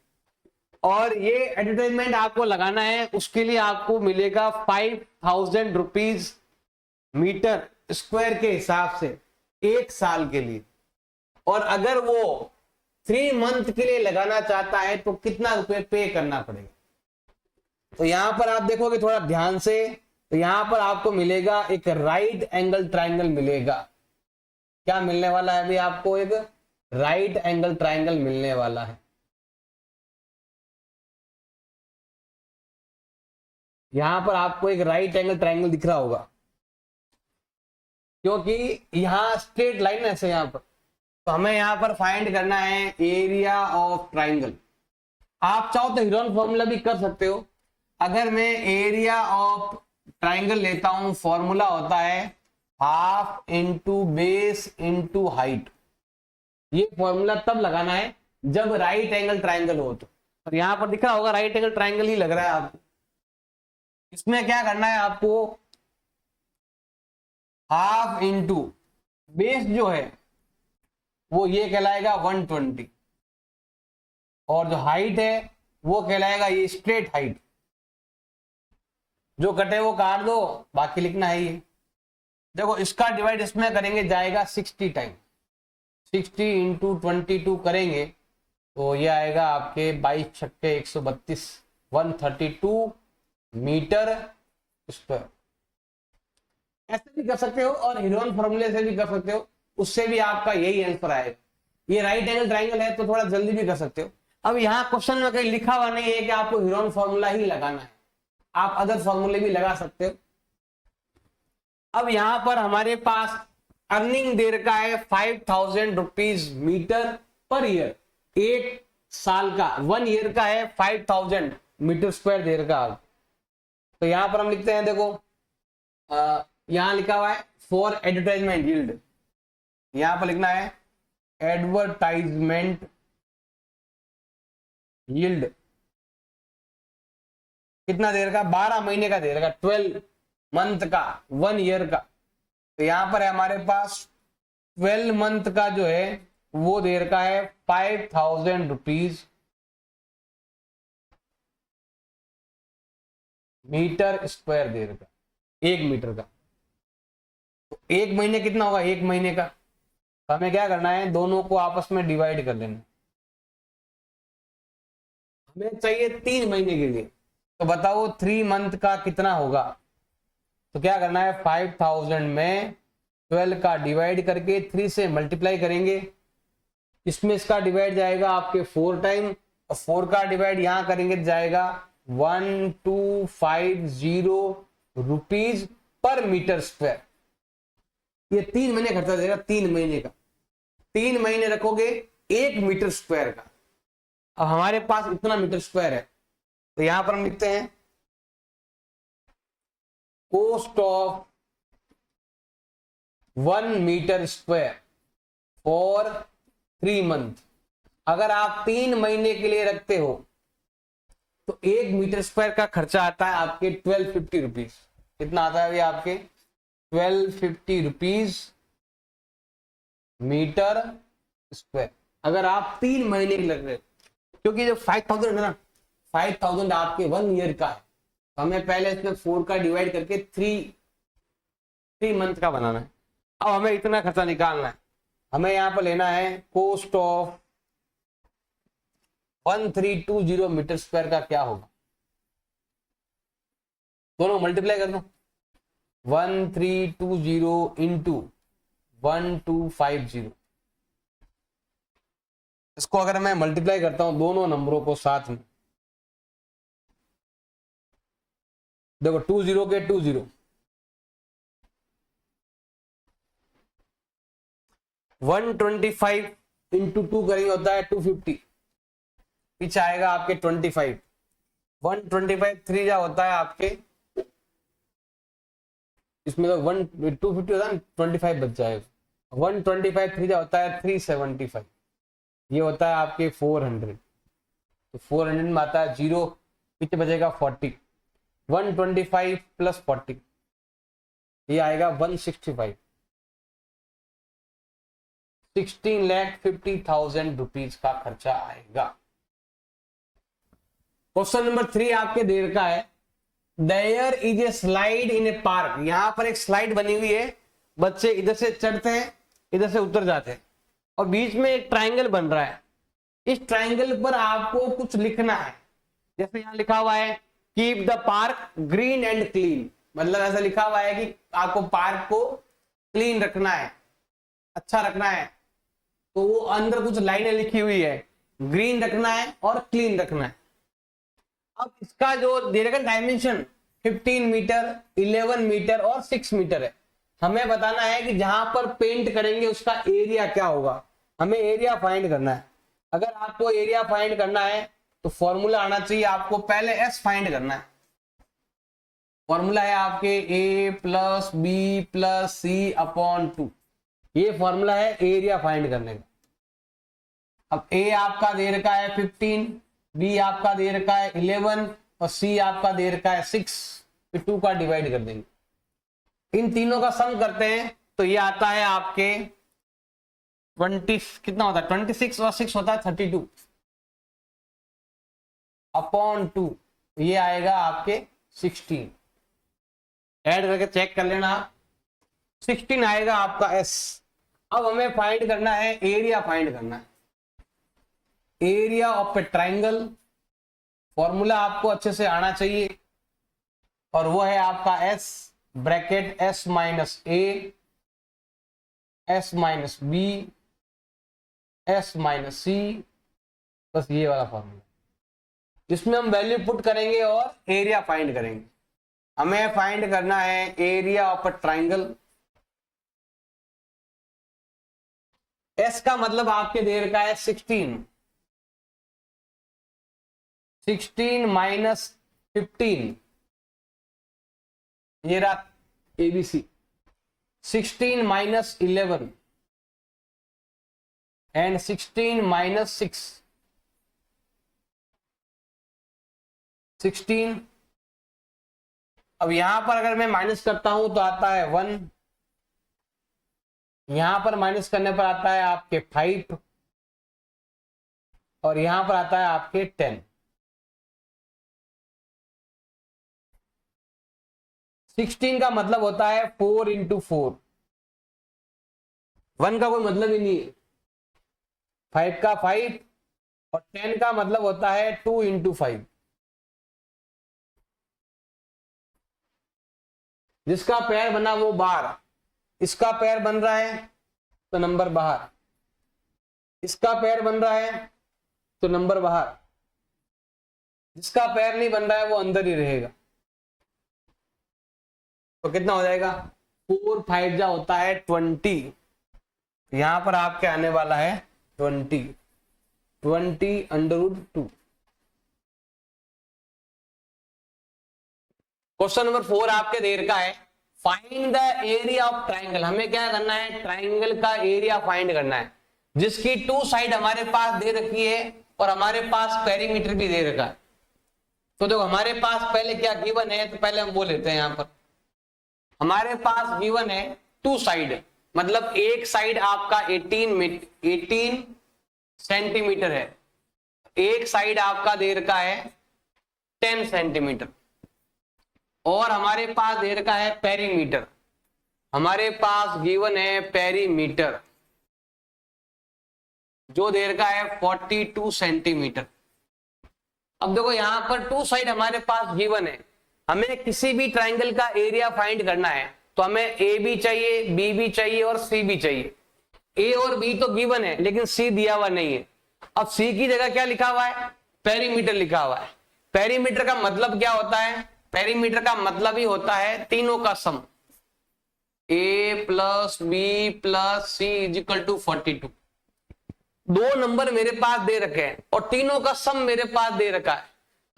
Speaker 1: और ये एडवर्टाइजमेंट आपको लगाना है। उसके लिए आपको मिलेगा 5000 रुपीज मीटर स्क्वायर के हिसाब से 1 साल के लिए, और अगर वो 3 मंथ के लिए लगाना चाहता है तो कितना रुपए पे करना पड़ेगा। तो यहां पर आप देखोगे थोड़ा ध्यान से, तो यहां पर आपको मिलेगा एक राइट एंगल ट्राइंगल मिलेगा। क्या मिलने वाला है अभी आपको? एक राइट एंगल ट्राइंगल मिलने वाला है। यहां पर आपको एक राइट एंगल ट्राइंगल दिख रहा होगा, क्योंकि यहां स्ट्रेट लाइन ऐसे यहां पर, तो हमें यहां पर फाइंड करना है एरिया ऑफ ट्राइंगल। आप चाहो तो हीरोन फॉर्मूला भी कर सकते हो। अगर मैं एरिया ऑफ ट्राइंगल लेता हूं, फॉर्मूला होता है half into base into height. ये फॉर्मूला तब लगाना है जब राइट एंगल ट्राइंगल हो तो, और यहां पर दिख रहा होगा राइट एंगल ट्राइंगल ही लग रहा है आपको। इसमें क्या करना है आपको, हाफ इंटू बेस जो है वो ये कहलाएगा 120, और जो हाइट है वो कहलाएगा ये स्ट्रेट हाइट। जो कटे वो काट दो, बाकी लिखना है ये। देखो इसका डिवाइड इसमें करेंगे जाएगा 60 टाइम, 60 इंटू 22 करेंगे तो ये आएगा आपके 22 छक्के 132, 132 मीटर स्क्वायर। ऐसे भी कर सकते हो और हीरोन फॉर्मूले से भी कर सकते हो, उससे भी आपका यही आंसर आएगा। ये राइट एंगल ट्राइंगल है तो थोड़ा जल्दी भी कर सकते हो। अब यहाँ क्वेश्चन में कहीं लिखा हुआ नहीं है कि आपको हीरोन फॉर्मूला ही लगाना है, आप अदर फॉर्मूले भी लगा सकते हो। अब यहां पर हमारे पास अर्निंग दे रखा है 5000 रुपीज मीटर पर ईयर, 1 साल का, 1 ईयर का है 5000 मीटर स्क्वायर दे रखा है। तो यहां पर हम लिखते हैं, देखो यहां लिखा हुआ है फॉर एडवर्टाइजमेंट यील्ड, यहां पर लिखना है एडवर्टाइजमेंट यील्ड कितना दे रखा, 12 महीने का दे रखा, 12 मंथ का, 1 ईयर का। तो यहां पर है हमारे पास 12 मंथ का जो है वो दे रखा है 5000 रुपीज मीटर स्क्वायर दे रखा, 1 मीटर का। तो 1 महीने कितना होगा, 1 महीने का, तो हमें क्या करना है, दोनों को आपस में डिवाइड कर लेना। हमें चाहिए 3 महीने के लिए, तो बताओ 3 मंथ का कितना होगा। तो क्या करना है, 5000 में 12 का डिवाइड करके 3 से मल्टीप्लाई करेंगे। इसमें इसका डिवाइड जाएगा आपके 4 टाइम, और 4 का डिवाइड यहां करेंगे जाएगा 1250 रुपीज पर मीटर स्क्वायर। ये 3 महीने खर्चा देगा, 3 महीने का, 3 महीने रखोगे 1 मीटर स्क्वायर का। अब हमारे पास इतना मीटर स्क्वायर है, तो यहां पर हम लिखते हैं cost of 1 meter square for 3 month. अगर आप 3 महीने के लिए रखते हो तो 1 मीटर स्क्वायर का खर्चा आता है आपके 1250 रुपीज। कितना आता है अभी आपके 1250 रुपीज मीटर स्क्वायर। अगर आप 3 महीने के लग रहे, क्योंकि जो 5000 है ना, 5000 आपके 1 ईयर का है, तो हमें पहले इसमें 4 का डिवाइड करके 3 मंथ का बनाना है। अब हमें इतना खर्चा निकालना है। हमें यहाँ पर लेना है कॉस्ट ऑफ 1320 मीटर स्क्वायर का क्या होगा, दोनों मल्टीप्लाई कर दो। 1320 इंटू 1250, इसको अगर मैं मल्टीप्लाई करता हूं दोनों नंबरों को साथ में, देखो 20 के 20, 125 इंटू 2 करेंगे होता है 250, पीछे आएगा आपके 25, 125 3 जा होता है आपके, इसमें तो 250 होता है, 25 बच जाएगा, 125 3 जा होता है 375, ये होता है आपके 400, तो 400 में आता है 0, पीछे बचेगा 40, 125 प्लस 40, ये आएगा 165, 16,50,000 रुपीज का खर्चा आएगा। क्वेश्चन नंबर 3 आपके देर का है, there is a slide in a park. यहां पर एक स्लाइड बनी हुई है, बच्चे इधर से चढ़ते हैं, इधर से उतर जाते हैं, और बीच में एक ट्रायंगल बन रहा है। इस ट्रायंगल पर आपको कुछ लिखना है, जैसे यहां लिखा हुआ है keep the park green and clean, मतलब ऐसा लिखा हुआ है कि आपको पार्क को क्लीन रखना है, अच्छा रखना है। तो वो अंदर कुछ लाइनें लिखी हुई है, ग्रीन रखना है और क्लीन रखना है। अब इसका जो दे रखा डायमेंशन 15 मीटर, 11 मीटर और 6 मीटर है। हमें बताना है कि जहां पर पेंट करेंगे उसका एरिया क्या होगा, हमें एरिया फाइंड करना है। अगर आपको एरिया फाइंड करना है तो फॉर्मूला आना चाहिए आपको, पहले एस फाइंड करना है। फॉर्मूला है आपके ए प्लस बी प्लस सी अपॉन 2, ये फॉर्मूला है एरिया फाइंड करने का। अब ए आपका दे रखा है 15, बी आपका दे रखा है 11 और सी आपका दे रखा है 6, फिर 2 का डिवाइड कर देंगे। इन तीनों का सम करते हैं तो ये आता है आपके 20, कितना होता है 26 और 6 होता है 32 अपॉन 2, ये आएगा आपके 16। ऐड करके चेक कर लेना आप, 16 आएगा आपका एस। अब हमें फाइंड करना है एरिया, फाइंड करना है area of a triangle. Formula आपको अच्छे से आना चाहिए और वो है आपका एस ब्रैकेट एस माइनस ए, S minus B, S minus C, बस ये वाला फॉर्मूला, जिसमें हम वैल्यू पुट करेंगे और एरिया फाइंड करेंगे। हमें फाइंड करना है area of a triangle. S का मतलब आपके दे रखा है 16, 16 माइनस 15, ये रहा एबीसी, 16 माइनस 11 एंड 16 माइनस 6, 16। अब यहां पर अगर मैं माइनस करता हूं तो आता है 1, यहां पर माइनस करने पर आता है आपके 5 और यहां पर आता है आपके 10। 16 का मतलब होता है 4 इंटू 4, 1 का कोई मतलब ही नहीं है, 5 का 5 और 10 का मतलब होता है 2 इंटू 5। जिसका पैर बना वो बाहर, इसका पैर बन रहा है तो नंबर बाहर, इसका पैर बन रहा है तो नंबर बाहर, जिसका पैर नहीं बन रहा है वो अंदर ही रहेगा। तो कितना हो जाएगा 4 5 जा होता है 20, यहां पर आपके आने वाला है 20 √2। क्वेश्चन नंबर 4 आपके देर का है, find the area of triangle. हमें क्या करना है, ट्राइंगल का एरिया फाइंड करना है, जिसकी 2 साइड हमारे पास दे रखी है और हमारे पास पेरीमीटर भी दे रखा है। तो देखो हमारे पास पहले क्या गिवन है, तो पहले हम वो लेते हैं। यहां पर हमारे पास गिवन है 2 साइड, मतलब एक साइड आपका 18 सेंटीमीटर है, एक साइड आपका दे रखा है 10 सेंटीमीटर, और हमारे पास दे रखा है पेरीमीटर, हमारे पास गिवन है पेरीमीटर जो दे रखा है 42 सेंटीमीटर। अब देखो यहां पर टू साइड हमारे पास गिवन है, हमें किसी भी ट्राइंगल का एरिया फाइंड करना है तो हमें ए भी चाहिए, बी भी चाहिए और सी भी चाहिए। ए और बी तो गिवन है लेकिन सी दिया हुआ नहीं है। अब सी की जगह क्या लिखा हुआ है, पेरीमीटर लिखा हुआ है। पेरीमीटर का मतलब क्या होता है, पेरीमीटर का मतलब ही होता है तीनों का sum, A plus B plus C is equal to 42। दो नंबर मेरे पास दे रखे हैं और तीनों का सम मेरे पास दे रखा है,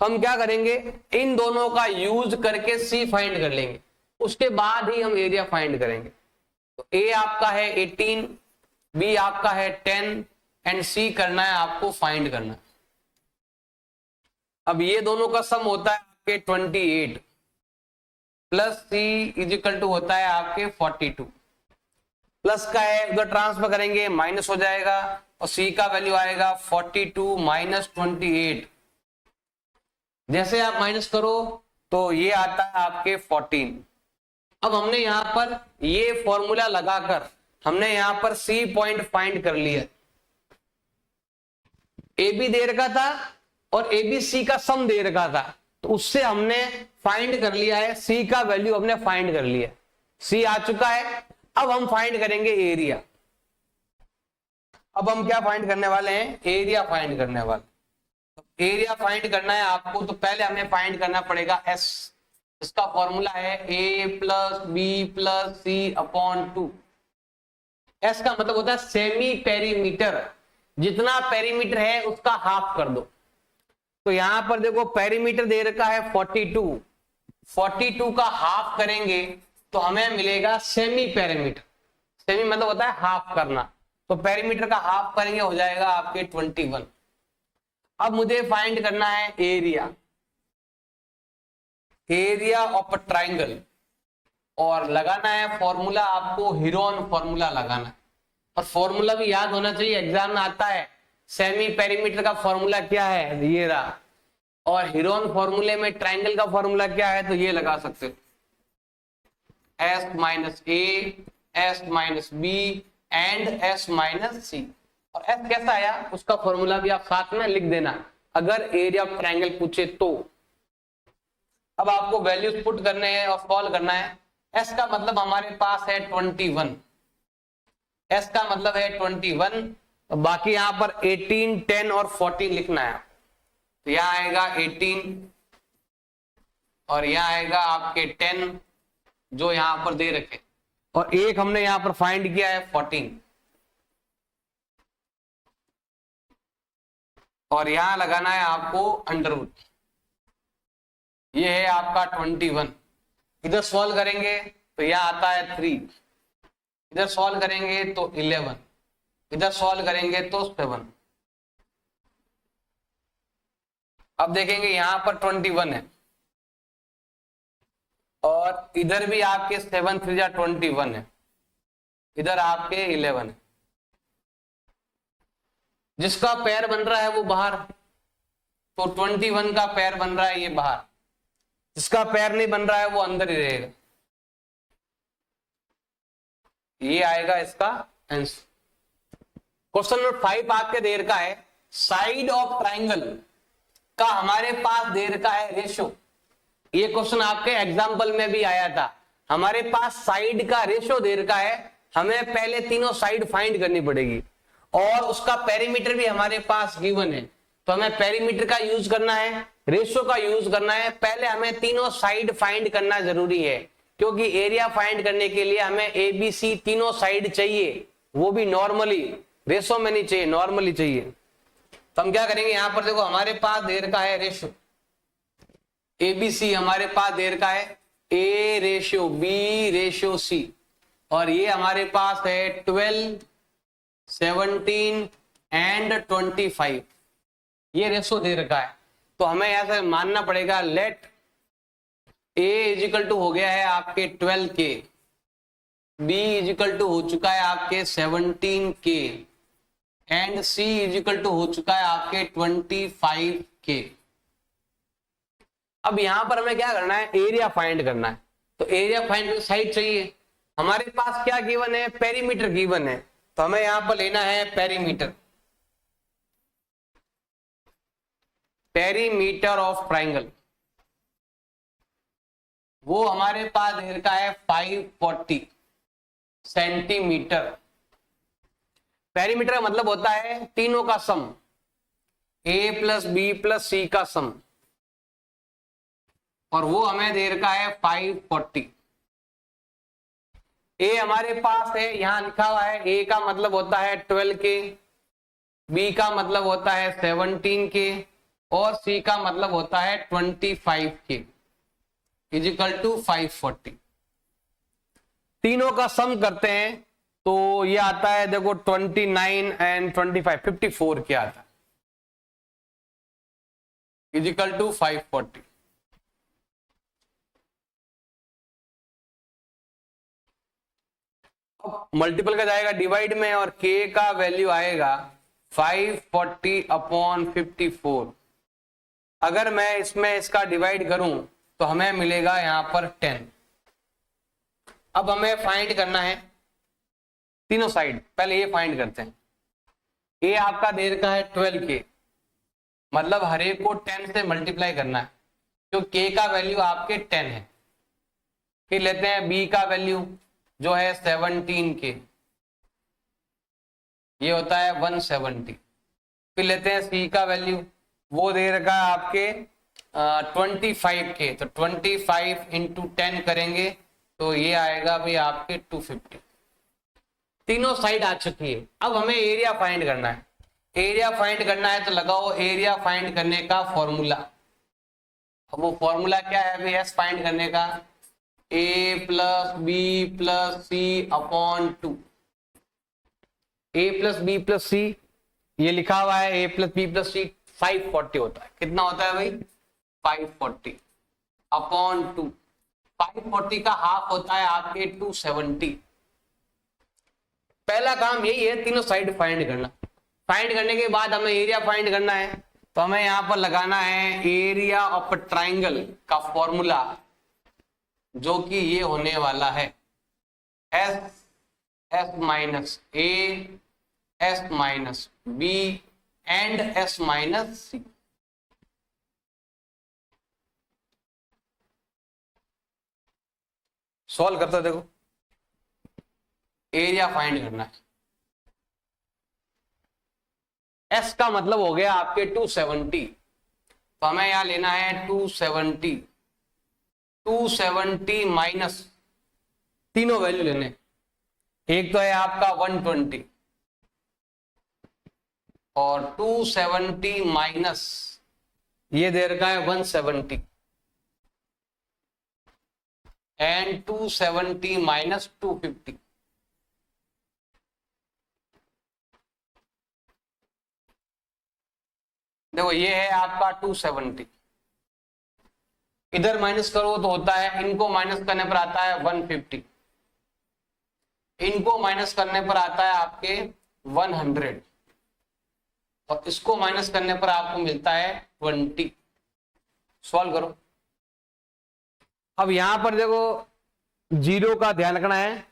Speaker 1: तो हम क्या करेंगे, इन दोनों का यूज करके सी फाइंड कर लेंगे, उसके बाद ही हम एरिया फाइंड करेंगे। तो ए आपका है 18, बी आपका है 10 एंड सी करना है आपको फाइंड करना। अब ये दोनों का सम होता है आपके 28 plus C is equal to होता है आपके 42। प्लस का है उधर ट्रांसफर करेंगे माइनस हो जाएगा और सी का वैल्यू आएगा 42 माइनस 28। जैसे आप माइनस करो तो ये आता है आपके 14। अब हमने यहां पर ये फॉर्मूला लगाकर हमने यहां पर सी पॉइंट फाइंड कर लिया। ए बी दे रखा था और ए बी सी का सम दे रखा था, तो उससे हमने फाइंड कर लिया है, सी का वैल्यू हमने फाइंड कर लिया, सी आ चुका है। अब हम फाइंड करेंगे एरिया। अब हम क्या फाइंड करने वाले हैं, एरिया फाइंड करने वाले। एरिया फाइंड करना है आपको तो पहले हमें फाइंड करना पड़ेगा एस। इसका फॉर्मूला है ए प्लस बी प्लस सी अपॉन 2। एस का मतलब होता है सेमी पेरीमीटर, जितना पेरीमीटर है उसका हाफ कर दो। तो यहां पर देखो पेरीमीटर दे रखा है 42, 42 का हाफ करेंगे तो हमें मिलेगा सेमी पेरीमीटर। सेमी मतलब होता है हाफ करना, तो पेरीमीटर का हाफ करेंगे हो जाएगा आपके 21। अब मुझे फाइंड करना है area, area of a triangle, और लगाना है फॉर्मूला आपको हीरोन फॉर्मूला लगाना है। और फॉर्मूला भी याद होना चाहिए, एग्जाम में आता है सेमी पेरीमीटर का फॉर्मूला क्या है, ये रहा, और हीरोन फॉर्मूले में ट्राइंगल का फॉर्मूला क्या है, तो ये लगा सकते हो S minus A, S minus B and S minus C. और एस कैसा आया उसका फॉर्मूला भी आप साथ में लिख देना अगर एरिया ऑफ ट्राइंगल पूछे तो। अब आपको वैल्यूज पुट करने हैं और सॉल्व करना है। एस का मतलब हमारे पास है 21, एस का मतलब है 21, तो बाकी यहां पर 18, 10 और 14 लिखना है। तो यहां आएगा 18 और यहां आएगा आपके 10 जो यहां पर दे रखे, और एक हमने यहां पर फाइंड किया है 14, और यहां लगाना है आपको अंडरवुड। ये है आपका 21। इधर सॉल्व करेंगे तो यहां आता है 3, इधर सॉल्व करेंगे तो 11, इधर सॉल्व करेंगे तो 7। अब देखेंगे यहां पर 21 है और इधर भी आपके 7 3 21 है, इधर आपके 11 है। जिसका पैर बन रहा है वो बाहर, तो 21 का पैर बन रहा है ये बाहर, जिसका पैर नहीं बन रहा है वो अंदर ही रहेगा। ये आएगा इसका आंसर। क्वेश्चन नंबर 5 आपके दे रखा है साइड ऑफ ट्राइंगल का हमारे पास दे रखा है रेशो। ये क्वेश्चन आपके एग्जाम्पल में भी आया था। हमारे पास साइड का रेशो दे रखा है, हमें पहले तीनों साइड फाइंड करनी पड़ेगी और उसका पेरीमीटर भी हमारे पास गिवन है, तो हमें पेरीमीटर का यूज करना है, रेशो का यूज करना है। पहले हमें तीनों साइड फाइंड करना जरूरी है क्योंकि एरिया फाइंड करने के लिए हमें ए बी सी तीनों साइड चाहिए, वो भी नॉर्मली, रेशो में नहीं चाहिए, नॉर्मली चाहिए। तो हम क्या करेंगे, यहां पर देखो हमारे पास दे रखा है रेशो ए बी सी, हमारे पास दे रखा है a ratio b ratio c, और ये हमारे पास है 12, 17 एंड 25, ये रेशो दे रखा है। तो हमें यहां से मानना पड़ेगा let a is equal to हो गया है आपके 12 के, B इज इक्वल टू हो चुका है आपके 17K and C is equal to हो चुका है आपके 25K। अब यहां पर हमें क्या करना है, एरिया फाइंड करना है। तो एरिया फाइंड करने साइड चाहिए, हमारे पास क्या गिवन है, पेरीमीटर गिवन है, तो हमें यहां पर लेना है पेरीमीटर, पेरीमीटर ऑफ ट्राइंगल। वो हमारे पास घेर का है 540 सेंटीमीटर। पेरीमीटर का मतलब होता है तीनों का सम, A प्लस बी प्लस सी का सम, और वो हमें दे रखा है 540। A हमारे पास है, यहां लिखा हुआ है, A का मतलब होता है 12K, B का मतलब होता है 17K और C का मतलब होता है 25K इज इक्वल टू 540। तीनों का सम करते हैं तो ये आता है, देखो 29 एंड 25 54 क्या आता है इज इक्वल टू 540। मल्टीपल का जाएगा डिवाइड में और K का वैल्यू आएगा 540 अपॉन 54। अगर मैं इसमें इसका डिवाइड करूं तो हमें मिलेगा यहां पर 10। अब हमें फाइंड करना है तीनों साइड, पहले ये फाइंड करते हैं। A आपका दे रखा है 12K, मतलब हर एक को 10 से मल्टीप्लाई करना है, तो K का वैल्यू आपके 10 है। फिर लेते हैं B का वैल्यू जो है 17K, ये होता है 170। फिर लेते हैं C का वैल्यू, वो दे रखा है आपके 25K, तो 25 इंटू 10 करेंगे तो ये आएगा भाई आपके 250। तीनों साइड आ चुकी है। अब हमें एरिया फाइंड करना है। एरिया फाइंड करना है तो लगाओ एरिया फाइंड करने का फॉर्मूला। अब वो फॉर्मूला क्या है भाई एस फाइंड करने का, A plus B plus C upon 2। A plus B plus C ये लिखा हुआ है, A plus B plus C 540 होता है। कितना होता है भाई 540 अपॉन 2। 540 का हाफ होता है आपके 270। पहला काम यही है, तीनों साइड फाइंड करना। फाइंड करने के बाद हमें एरिया फाइंड करना है, तो हमें यहां पर लगाना है एरिया ऑफ ट्राइंगल का फॉर्मूला, जो कि ये होने वाला है S S minus A S minus B and S minus c. Solve करते देखो, एरिया फाइंड करना है। एस का मतलब हो गया आपके 270, तो हमें यहां लेना है 270। 270 माइनस तीनों वैल्यू लेने, एक तो है आपका 120 और 270 माइनस ये दे रखा है 170 एंड 270 माइनस 250। देखो ये है आपका 270, इधर माइनस करो तो होता है, इनको माइनस करने पर आता है 150, इनको माइनस करने पर आता है आपके 100 और इसको माइनस करने पर आपको मिलता है 20। सॉल्व करो। अब यहां पर देखो जीरो का ध्यान रखना है,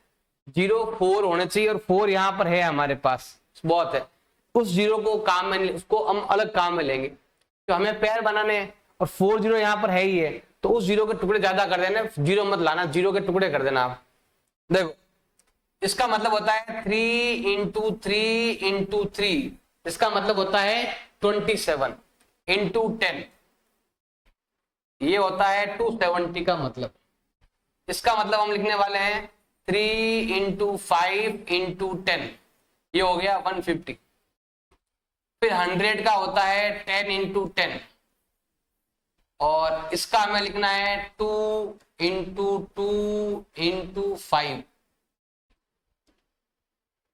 Speaker 1: 0 4 होने चाहिए और 4 यहां पर है हमारे पास, बहुत है। उस जीरो को काम में, उसको हम अलग काम में लेंगे, तो हमें पेयर बनाने हैं और 4 जीरो यहां पर है ही है, तो उस जीरो के टुकड़े ज्यादा कर देना, जीरो मत लाना, जीरो के टुकड़े कर देना आप। देखो इसका मतलब होता है 3 इंटू 3 इंटू 3, इसका मतलब होता है 27 इंटू 10, ये होता है 270 का मतलब। इसका मतलब हम लिखने वाले हैं 3 इंटू 5 इंटू 10, ये हो गया 150। फिर 100 का होता है 10 इंटू 10 और इसका हमें लिखना है 2 इंटू 2 इंटू 5,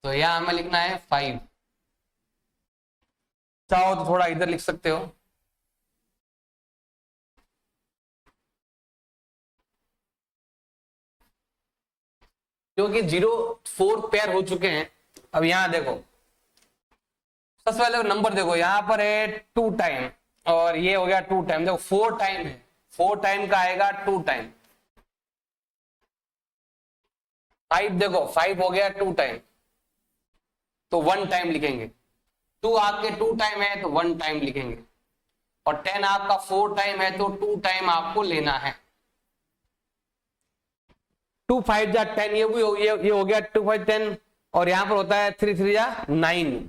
Speaker 1: तो यहां हमें लिखना है 5। चाहो तो थोड़ा इधर लिख सकते हो, क्योंकि 0 4 पेयर हो चुके हैं। अब यहां देखो, सबसे पहले नंबर देखो, यहां पर है 2 टाइम और ये हो गया 2 टाइम। देखो 4 टाइम है, 4 टाइम का आएगा 2 टाइम। 5 देखो 5 हो गया 2 टाइम, तो 1 टाइम लिखेंगे। 2 आपके 2 टाइम है तो 1 टाइम लिखेंगे। और 10 आपका 4 टाइम है तो 2 टाइम आपको लेना है। 2 5 जा 10, ये भी ये हो गया 2 5 10। और यहां पर होता है 3 3 जा 9,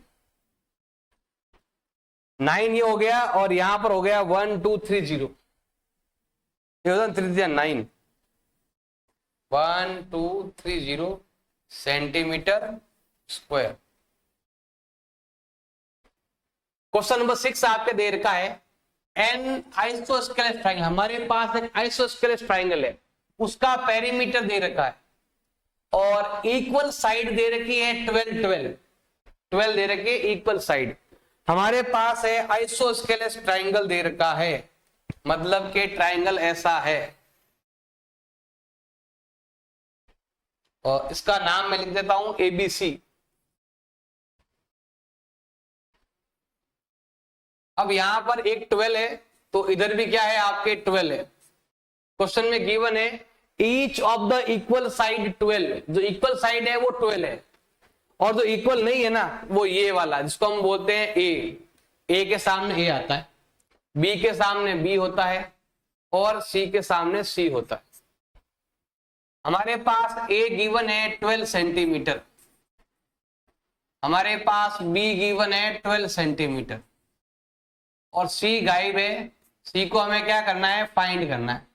Speaker 1: 9 ये हो गया। और यहां पर हो गया 1 2 3 0, ये होता है 3 3 9, 1 2 3 0 सेंटीमीटर स्क्वायर। क्वेश्चन नंबर 6 आपके दे रखा है एन आइसोस्केलेस ट्राइंगल। हमारे पास एक आइसोस्केलेस ट्राइंगल है, उसका पेरीमीटर दे रखा है और इक्वल साइड दे रखी है 12 12 12 दे रखी है इक्वल साइड। हमारे पास है आइसोस्केलेस ट्राइंगल दे रखा है, मतलब कि ट्राइंगल ऐसा है। और इसका नाम मैं लिख देता हूं एबीसी। अब यहां पर एक 12 है तो इधर भी क्या है आपके 12 है। क्वेश्चन में गिवन है each of the equal side 12, जो इक्वल साइड है वो 12 है और जो इक्वल नहीं है ना वो ये वाला, जिसको हम बोलते हैं ए के सामने ए आता है, बी के सामने बी होता है और सी के सामने सी होता है। हमारे पास ए गिवन है 12 सेंटीमीटर, हमारे पास बी गिवन है 12 सेंटीमीटर और सी गायब है। सी को हमें क्या करना है, फाइंड करना है।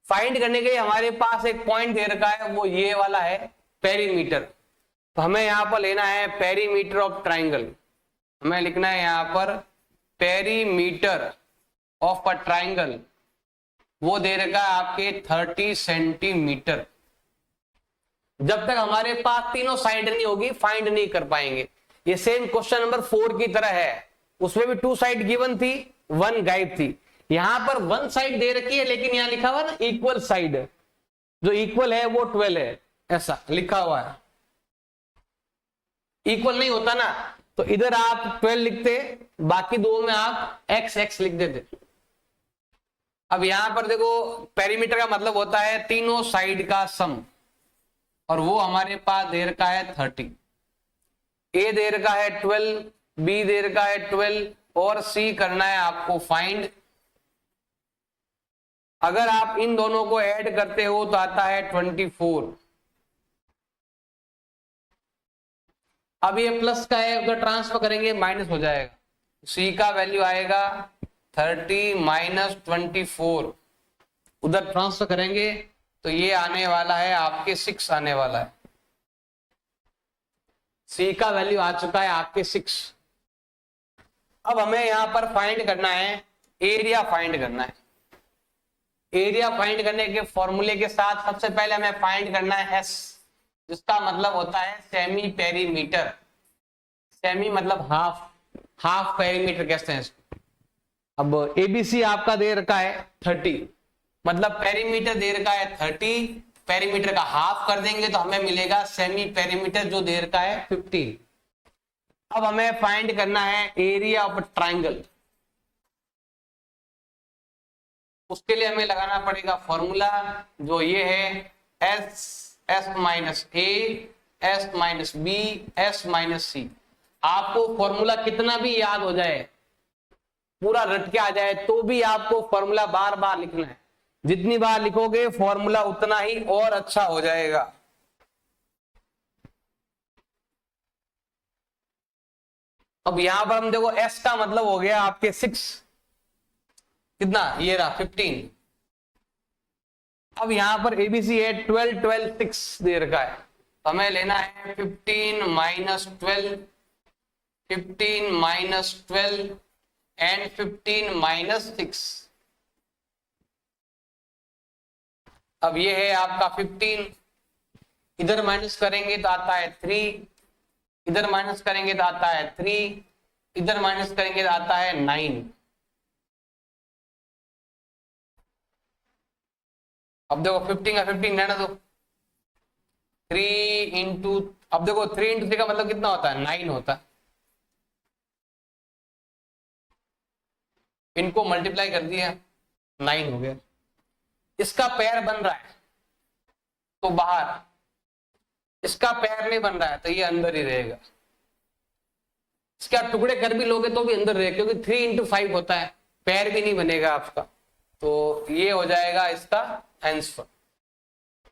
Speaker 1: फाइंड करने के लिए हमारे पास एक पॉइंट दे रखा है, वो ये वाला है पेरीमीटर। तो हमें यहां पर लेना है पेरीमीटर ऑफ ट्राइंगल। हमें लिखना है यहां पर पेरीमीटर ऑफ अ ट्राइंगल, वो दे रखा है आपके 30 सेंटीमीटर। जब तक हमारे पास तीनों साइड नहीं होगी फाइंड नहीं कर पाएंगे। ये सेम क्वेश्चन नंबर 4 की तरह है, उसमें भी 2 साइड गिवन थी, 1 गायब थी। यहां पर 1 साइड दे रखी है लेकिन यहां लिखा हुआ ना इक्वल साइड, जो इक्वल है वो 12 है, ऐसा लिखा हुआ है। इक्वल नहीं होता ना तो इधर आप 12 लिखते, बाकी दो में आप एक्स एक्स लिख देते। अब यहां पर देखो पेरीमीटर का मतलब होता है तीनों साइड का सम, और वो हमारे पास दे रखा है 30। ए दे रखा है 12, बी दे रखा है 12 और सी करना है आपको फाइंड। अगर आप इन दोनों को ऐड करते हो तो आता है 24। अब ये प्लस का है, अगर ट्रांसफर करेंगे माइनस हो जाएगा। सी का वैल्यू आएगा 30 माइनस 24, उधर ट्रांसफर करेंगे तो ये आने वाला है आपके 6 आने वाला है। सी का वैल्यू आ चुका है आपके 6। अब हमें यहां पर फाइंड करना है एरिया, फाइंड करना है। एरिया फाइंड करने के फॉर्मूले के साथ सबसे पहले हमें फाइंड करना है एस, जिसका मतलब होता है सेमी पेरीमीटर। सेमी मतलब हाफ, हाफ पेरीमीटर कहते हैं इसको। अब एबीसी आपका दे रखा है 30, मतलब पेरीमीटर दे रखा है 30, पेरीमीटर का हाफ कर देंगे तो हमें मिलेगा सेमी पेरीमीटर जो दे रखा है 15। अब हमें फाइंड करना है एरिया ऑफ ट्राइंगल। उसके लिए हमें लगाना पड़ेगा फॉर्मूला, जो ये है S S minus A S minus B S minus C. आपको फॉर्मूला कितना भी याद हो जाए, पूरा रट के आ जाए, तो भी आपको फॉर्मूला बार बार लिखना है। जितनी बार लिखोगे फॉर्मूला उतना ही और अच्छा हो जाएगा। अब यहां पर हम देखो एस का मतलब हो गया आपके 6, कितना ये रहा 15। अब यहां पर एबीसी है 12 12 6 दे रखा है, हमें लेना है 15 माइनस 12, 15 माइनस 12 एंड 15 माइनस 6। अब ये है आपका 15, इधर माइनस करेंगे तो आता है 3, इधर माइनस करेंगे तो आता है 3, इधर माइनस करेंगे तो आता है 9। अब देखो 15 का 15 रहना दो, 3 इंटू, अब देखो 3 इंटू 3 का मतलब कितना होता है, 9 होता है। इनको मल्टीप्लाई कर दिया, 9 हो गया। इसका पैर बन रहा है तो बाहर, इसका पैर नहीं बन रहा है तो ये अंदर ही रहेगा। इसके आप टुकड़े कर भी लोगे तो भी अंदर रहेगा, क्योंकि 3 इंटू 5 होता है, पैर भी नहीं बनेगा आपका। तो ये हो जाएगा इसका आंसर।